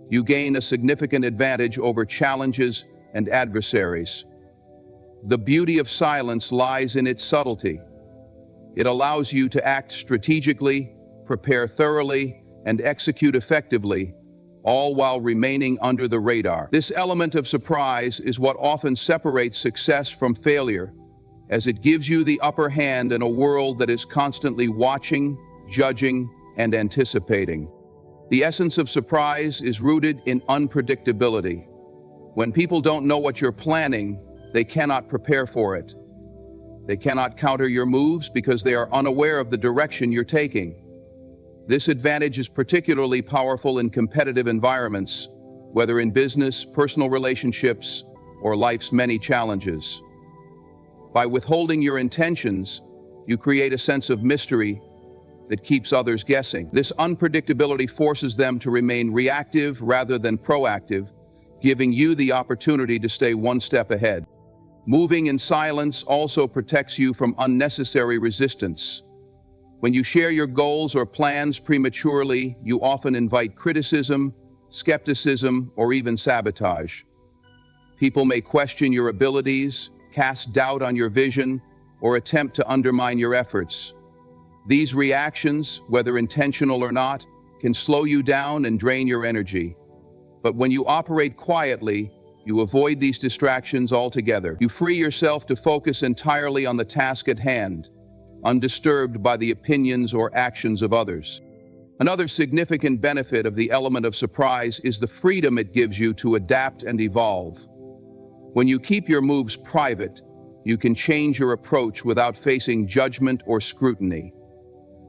you gain a significant advantage over challenges and adversaries. The beauty of silence lies in its subtlety. It allows you to act strategically, prepare thoroughly, and execute effectively, all while remaining under the radar. This element of surprise is what often separates success from failure, as it gives you the upper hand in a world that is constantly watching, judging, and anticipating. The essence of surprise is rooted in unpredictability. When people don't know what you're planning, they cannot prepare for it. They cannot counter your moves because they are unaware of the direction you're taking. This advantage is particularly powerful in competitive environments, whether in business, personal relationships, or life's many challenges. By withholding your intentions, you create a sense of mystery that keeps others guessing. This unpredictability forces them to remain reactive rather than proactive, giving you the opportunity to stay one step ahead. Moving in silence also protects you from unnecessary resistance. When you share your goals or plans prematurely, you often invite criticism, skepticism, or even sabotage. People may question your abilities, cast doubt on your vision, or attempt to undermine your efforts. These reactions, whether intentional or not, can slow you down and drain your energy. But when you operate quietly, you avoid these distractions altogether. You free yourself to focus entirely on the task at hand, undisturbed by the opinions or actions of others. Another significant benefit of the element of surprise is the freedom it gives you to adapt and evolve. When you keep your moves private, you can change your approach without facing judgment or scrutiny.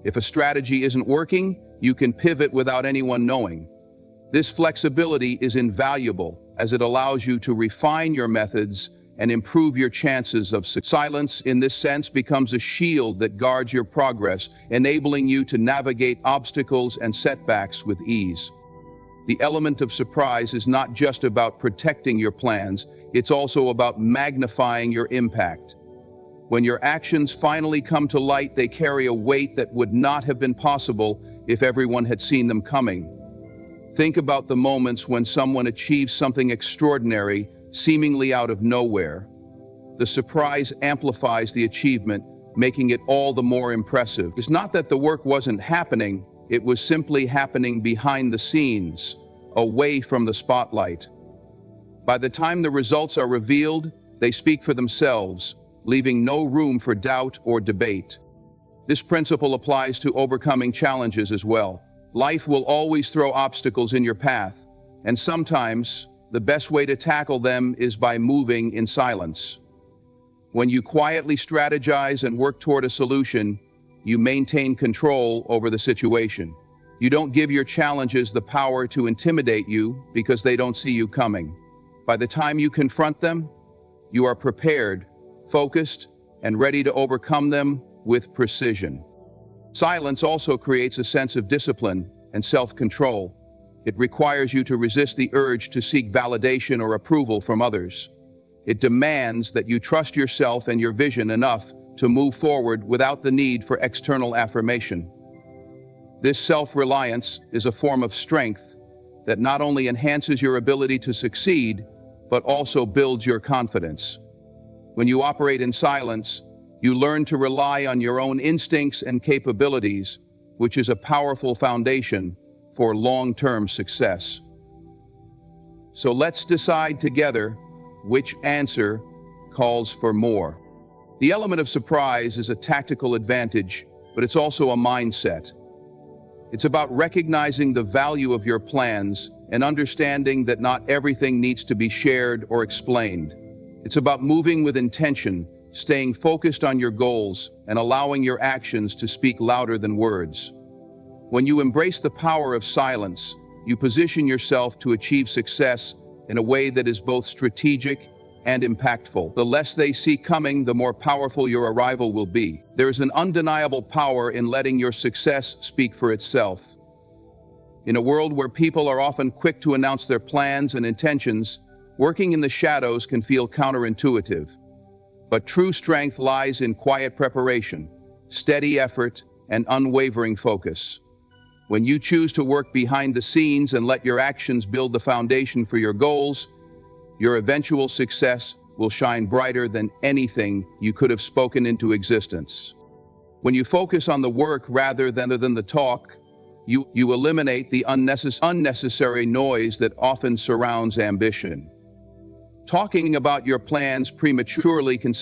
If a strategy isn't working, you can pivot without anyone knowing. This flexibility is invaluable, as it allows you to refine your methods and improve your chances of success. Silence, in this sense, becomes a shield that guards your progress, enabling you to navigate obstacles and setbacks with ease. The element of surprise is not just about protecting your plans, it's also about magnifying your impact. When your actions finally come to light, they carry a weight that would not have been possible if everyone had seen them coming. Think about the moments when someone achieves something extraordinary, seemingly out of nowhere. The surprise amplifies the achievement, making it all the more impressive. It's not that the work wasn't happening, it was simply happening behind the scenes, away from the spotlight. By the time the results are revealed, they speak for themselves, leaving no room for doubt or debate. This principle applies to overcoming challenges as well. Life will always throw obstacles in your path, and sometimes the best way to tackle them is by moving in silence. When you quietly strategize and work toward a solution, you maintain control over the situation. You don't give your challenges the power to intimidate you because they don't see you coming. By the time you confront them, you are prepared, focused, and ready to overcome them with precision. Silence also creates a sense of discipline and self-control. It requires you to resist the urge to seek validation or approval from others. It demands that you trust yourself and your vision enough to move forward without the need for external affirmation. This self-reliance is a form of strength that not only enhances your ability to succeed, but also builds your confidence. When you operate in silence, you learn to rely on your own instincts and capabilities, which is a powerful foundation for long-term success. So let's decide together which answer calls for more. The element of surprise is a tactical advantage, but it's also a mindset. It's about recognizing the value of your plans and understanding that not everything needs to be shared or explained. It's about moving with intention, staying focused on your goals, and allowing your actions to speak louder than words. When you embrace the power of silence, you position yourself to achieve success in a way that is both strategic and impactful. The less they see coming, the more powerful your arrival will be. There is an undeniable power in letting your success speak for itself. In a world where people are often quick to announce their plans and intentions, working in the shadows can feel counterintuitive. But true strength lies in quiet preparation, steady effort, and unwavering focus. When you choose to work behind the scenes and let your actions build the foundation for your goals, your eventual success will shine brighter than anything you could have spoken into existence. When you focus on the work rather than the talk, you eliminate the unnecessary noise that often surrounds ambition. Talking about your plans prematurely can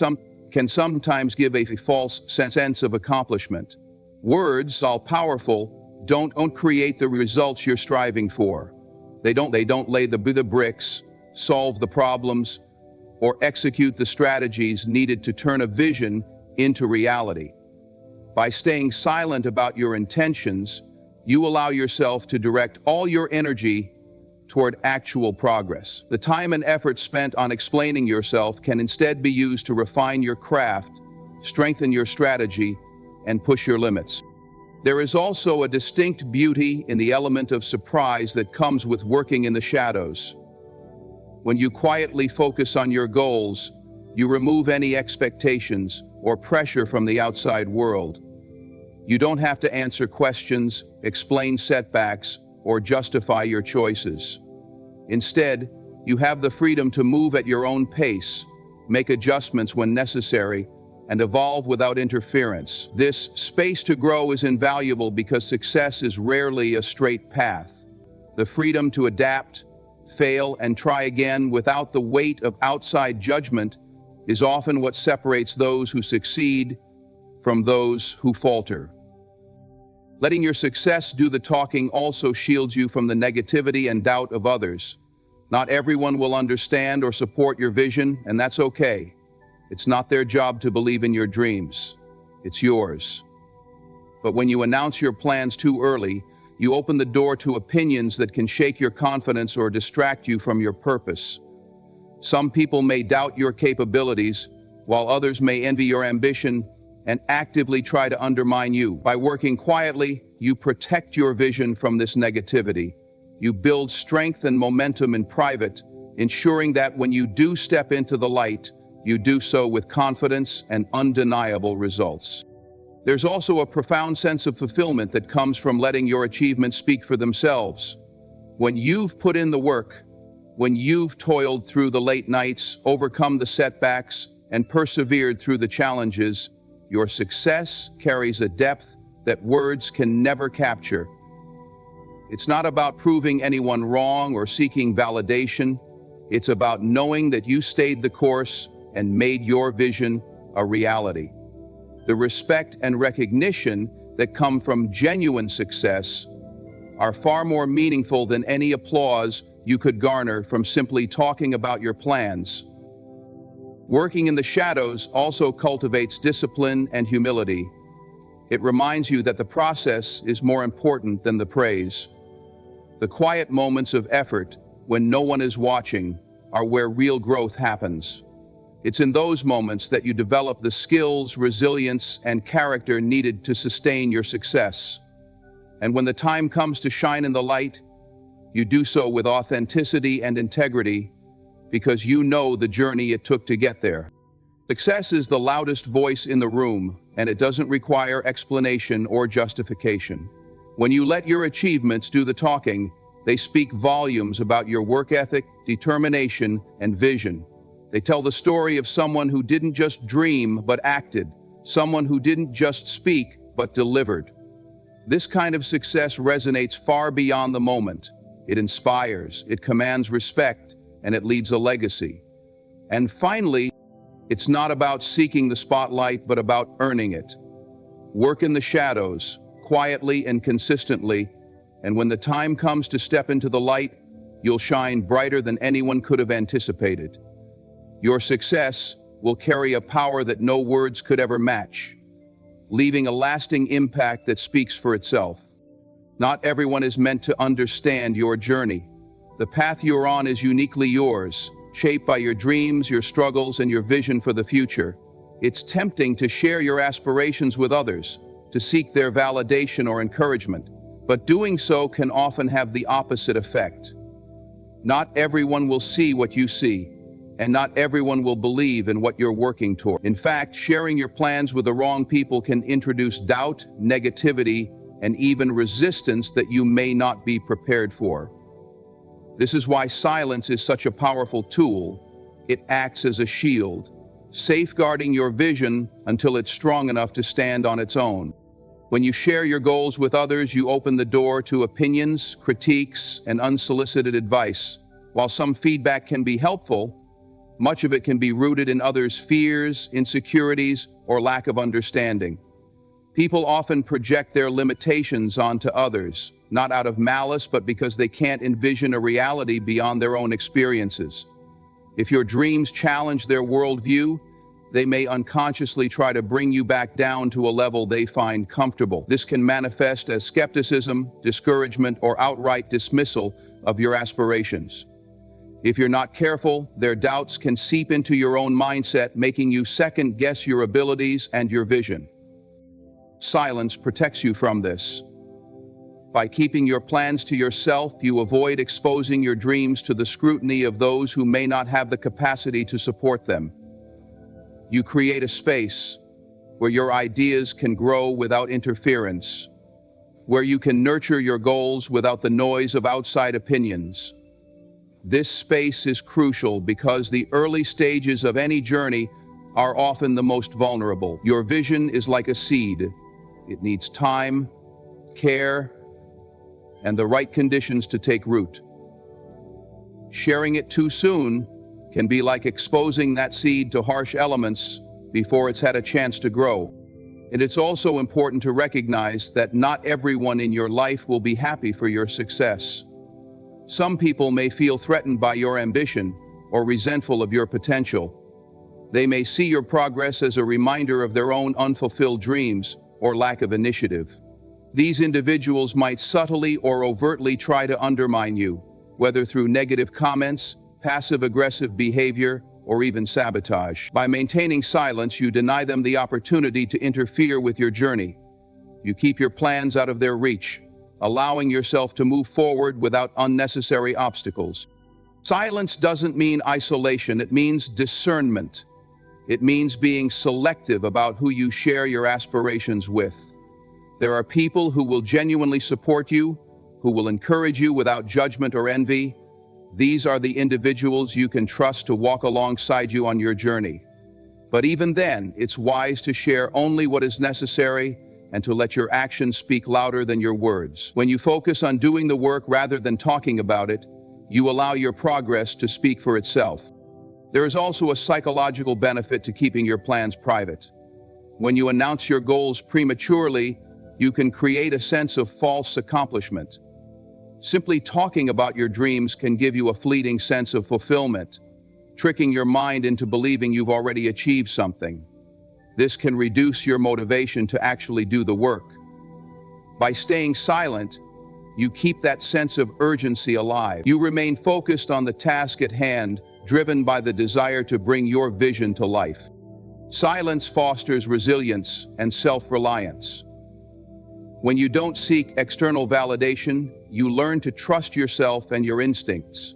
sometimes give a false sense of accomplishment. Words, all powerful, don't create the results you're striving for. They don't lay the bricks, solve the problems, or execute the strategies needed to turn a vision into reality. By staying silent about your intentions, you allow yourself to direct all your energy toward actual progress. The time and effort spent on explaining yourself can instead be used to refine your craft, strengthen your strategy, and push your limits. There is also a distinct beauty in the element of surprise that comes with working in the shadows. When you quietly focus on your goals, you remove any expectations or pressure from the outside world. You don't have to answer questions, explain setbacks, or justify your choices. Instead, you have the freedom to move at your own pace, make adjustments when necessary, and evolve without interference. This space to grow is invaluable because success is rarely a straight path. The freedom to adapt, fail, and try again without the weight of outside judgment is often what separates those who succeed from those who falter. Letting your success do the talking also shields you from the negativity and doubt of others. Not everyone will understand or support your vision, and that's okay. It's not their job to believe in your dreams. It's yours. But when you announce your plans too early, you open the door to opinions that can shake your confidence or distract you from your purpose. Some people may doubt your capabilities, while others may envy your ambition and actively try to undermine you. By working quietly, you protect your vision from this negativity. You build strength and momentum in private, ensuring that when you do step into the light, you do so with confidence and undeniable results. There's also a profound sense of fulfillment that comes from letting your achievements speak for themselves. When you've put in the work, when you've toiled through the late nights, overcome the setbacks, and persevered through the challenges, your success carries a depth that words can never capture. It's not about proving anyone wrong or seeking validation. It's about knowing that you stayed the course and made your vision a reality. The respect and recognition that come from genuine success are far more meaningful than any applause you could garner from simply talking about your plans. Working in the shadows also cultivates discipline and humility. It reminds you that the process is more important than the praise. The quiet moments of effort, when no one is watching, are where real growth happens. It's in those moments that you develop the skills, resilience, and character needed to sustain your success. And when the time comes to shine in the light, you do so with authenticity and integrity because you know the journey it took to get there. Success is the loudest voice in the room, and it doesn't require explanation or justification. When you let your achievements do the talking, they speak volumes about your work ethic, determination, and vision. They tell the story of someone who didn't just dream but acted, someone who didn't just speak but delivered. This kind of success resonates far beyond the moment. It inspires, it commands respect, and it leaves a legacy. And finally, it's not about seeking the spotlight but about earning it. Work in the shadows, quietly and consistently, and when the time comes to step into the light, you'll shine brighter than anyone could have anticipated. Your success will carry a power that no words could ever match, leaving a lasting impact that speaks for itself. Not everyone is meant to understand your journey. The path you're on is uniquely yours, shaped by your dreams, your struggles, and your vision for the future. It's tempting to share your aspirations with others, to seek their validation or encouragement, but doing so can often have the opposite effect. Not everyone will see what you see, and not everyone will believe in what you're working toward. In fact, sharing your plans with the wrong people can introduce doubt, negativity, and even resistance that you may not be prepared for. This is why silence is such a powerful tool. It acts as a shield, safeguarding your vision until it's strong enough to stand on its own. When you share your goals with others, you open the door to opinions, critiques, and unsolicited advice. While some feedback can be helpful, much of it can be rooted in others' fears, insecurities, or lack of understanding. People often project their limitations onto others, not out of malice, but because they can't envision a reality beyond their own experiences. If your dreams challenge their worldview, they may unconsciously try to bring you back down to a level they find comfortable. This can manifest as skepticism, discouragement, or outright dismissal of your aspirations. If you're not careful, their doubts can seep into your own mindset, making you second-guess your abilities and your vision. Silence protects you from this. By keeping your plans to yourself, you avoid exposing your dreams to the scrutiny of those who may not have the capacity to support them. You create a space where your ideas can grow without interference, where you can nurture your goals without the noise of outside opinions. This space is crucial because the early stages of any journey are often the most vulnerable. Your vision is like a seed. It needs time, care, and the right conditions to take root. Sharing it too soon can be like exposing that seed to harsh elements before it's had a chance to grow. And it's also important to recognize that not everyone in your life will be happy for your success. Some people may feel threatened by your ambition or resentful of your potential. They may see your progress as a reminder of their own unfulfilled dreams or lack of initiative. These individuals might subtly or overtly try to undermine you, whether through negative comments, passive-aggressive behavior, or even sabotage. By maintaining silence, you deny them the opportunity to interfere with your journey. You keep your plans out of their reach, allowing yourself to move forward without unnecessary obstacles. Silence doesn't mean isolation, it means discernment. It means being selective about who you share your aspirations with. There are people who will genuinely support you, who will encourage you without judgment or envy. These are the individuals you can trust to walk alongside you on your journey. But even then, it's wise to share only what is necessary and to let your actions speak louder than your words. When you focus on doing the work rather than talking about it, you allow your progress to speak for itself. There is also a psychological benefit to keeping your plans private. When you announce your goals prematurely, you can create a sense of false accomplishment. Simply talking about your dreams can give you a fleeting sense of fulfillment, tricking your mind into believing you've already achieved something. This can reduce your motivation to actually do the work. By staying silent, you keep that sense of urgency alive. You remain focused on the task at hand, driven by the desire to bring your vision to life. Silence fosters resilience and self-reliance. When you don't seek external validation, you learn to trust yourself and your instincts.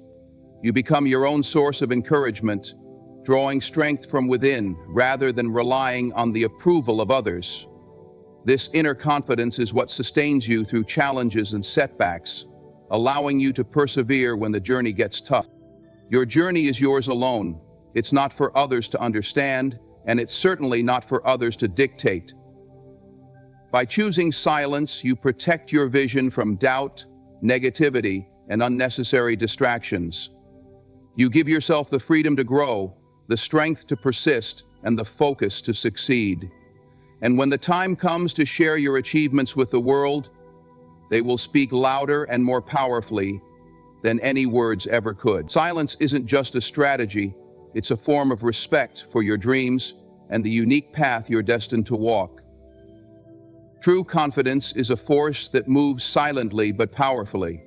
You become your own source of encouragement, drawing strength from within rather than relying on the approval of others. This inner confidence is what sustains you through challenges and setbacks, allowing you to persevere when the journey gets tough. Your journey is yours alone. It's not for others to understand, and it's certainly not for others to dictate. By choosing silence, you protect your vision from doubt, negativity, and unnecessary distractions. You give yourself the freedom to grow, the strength to persist, and the focus to succeed. And when the time comes to share your achievements with the world, they will speak louder and more powerfully than any words ever could. Silence isn't just a strategy, it's a form of respect for your dreams and the unique path you're destined to walk. True confidence is a force that moves silently but powerfully.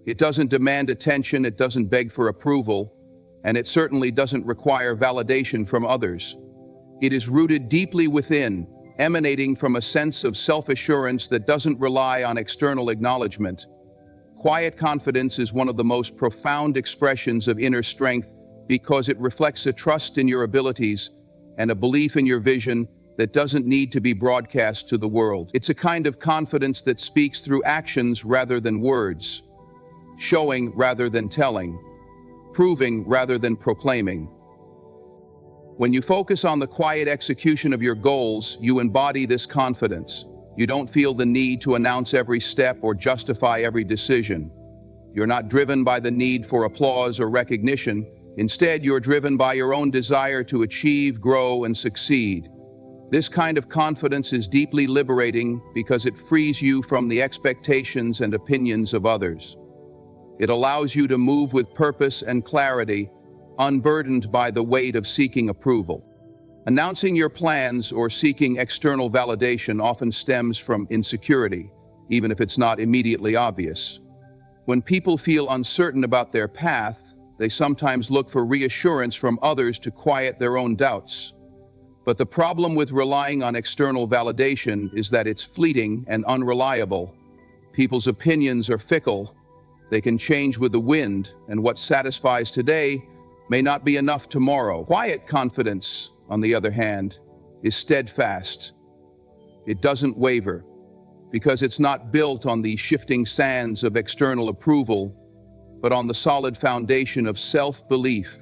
It doesn't demand attention, it doesn't beg for approval, and it certainly doesn't require validation from others. It is rooted deeply within, emanating from a sense of self-assurance that doesn't rely on external acknowledgement. Quiet confidence is one of the most profound expressions of inner strength because it reflects a trust in your abilities and a belief in your vision that doesn't need to be broadcast to the world. It's a kind of confidence that speaks through actions rather than words, showing rather than telling, proving rather than proclaiming. When you focus on the quiet execution of your goals, you embody this confidence. You don't feel the need to announce every step or justify every decision. You're not driven by the need for applause or recognition. Instead, you're driven by your own desire to achieve, grow, and succeed. This kind of confidence is deeply liberating because it frees you from the expectations and opinions of others. It allows you to move with purpose and clarity, unburdened by the weight of seeking approval. Announcing your plans or seeking external validation often stems from insecurity, even if it's not immediately obvious. When people feel uncertain about their path, they sometimes look for reassurance from others to quiet their own doubts. But the problem with relying on external validation is that it's fleeting and unreliable. People's opinions are fickle. They can change with the wind, and what satisfies today may not be enough tomorrow. Quiet confidence, on the other hand, is steadfast. It doesn't waver, because it's not built on the shifting sands of external approval, but on the solid foundation of self-belief.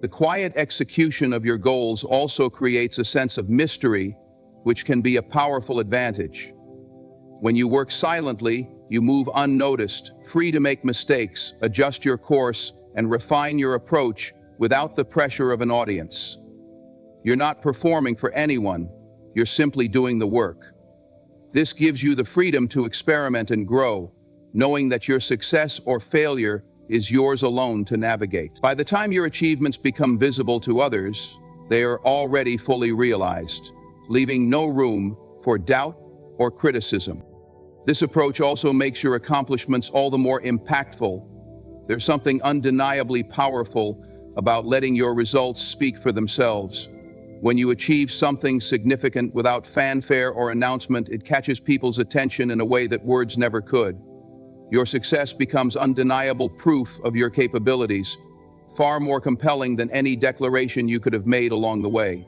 The quiet execution of your goals also creates a sense of mystery, which can be a powerful advantage. When you work silently, you move unnoticed, free to make mistakes, adjust your course, and refine your approach without the pressure of an audience. You're not performing for anyone, you're simply doing the work. This gives you the freedom to experiment and grow, knowing that your success or failure is yours alone to navigate. By the time your achievements become visible to others, they are already fully realized, leaving no room for doubt or criticism. This approach also makes your accomplishments all the more impactful. There's something undeniably powerful about letting your results speak for themselves. When you achieve something significant without fanfare or announcement, it catches people's attention in a way that words never could. Your success becomes undeniable proof of your capabilities, far more compelling than any declaration you could have made along the way.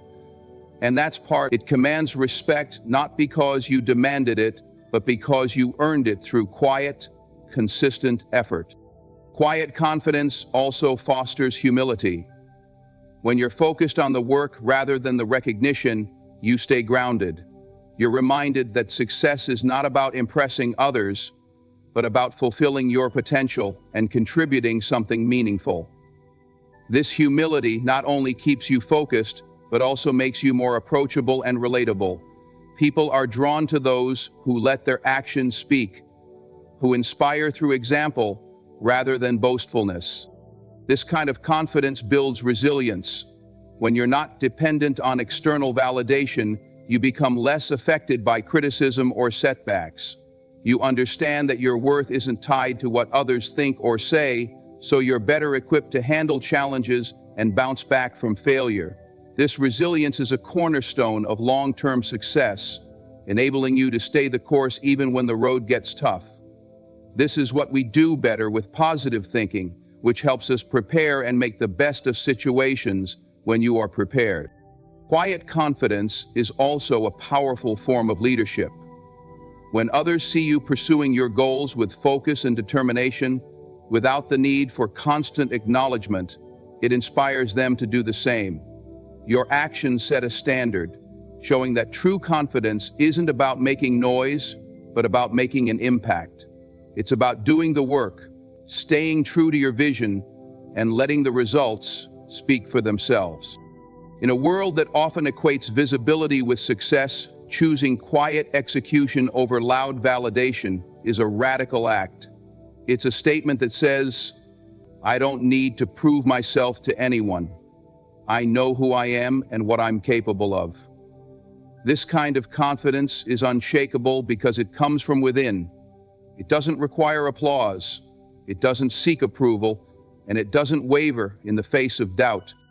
And that's part, it commands respect not because you demanded it, but because you earned it through quiet, consistent effort. Quiet confidence also fosters humility. When you're focused on the work rather than the recognition, you stay grounded. You're reminded that success is not about impressing others, but about fulfilling your potential and contributing something meaningful. This humility not only keeps you focused, but also makes you more approachable and relatable. People are drawn to those who let their actions speak, who inspire through example rather than boastfulness. This kind of confidence builds resilience. When you're not dependent on external validation, you become less affected by criticism or setbacks. You understand that your worth isn't tied to what others think or say, so you're better equipped to handle challenges and bounce back from failure. This resilience is a cornerstone of long-term success, enabling you to stay the course even when the road gets tough. This is what we do better with positive thinking, which helps us prepare and make the best of situations when you are prepared. Quiet confidence is also a powerful form of leadership. When others see you pursuing your goals with focus and determination, without the need for constant acknowledgement, it inspires them to do the same. Your actions set a standard, showing that true confidence isn't about making noise, but about making an impact. It's about doing the work, staying true to your vision, and letting the results speak for themselves. In a world that often equates visibility with success, choosing quiet execution over loud validation is a radical act. It's a statement that says, I don't need to prove myself to anyone. I know who I am and what I'm capable of. This kind of confidence is unshakable because it comes from within. It doesn't require applause, it doesn't seek approval, and it doesn't waver in the face of doubt.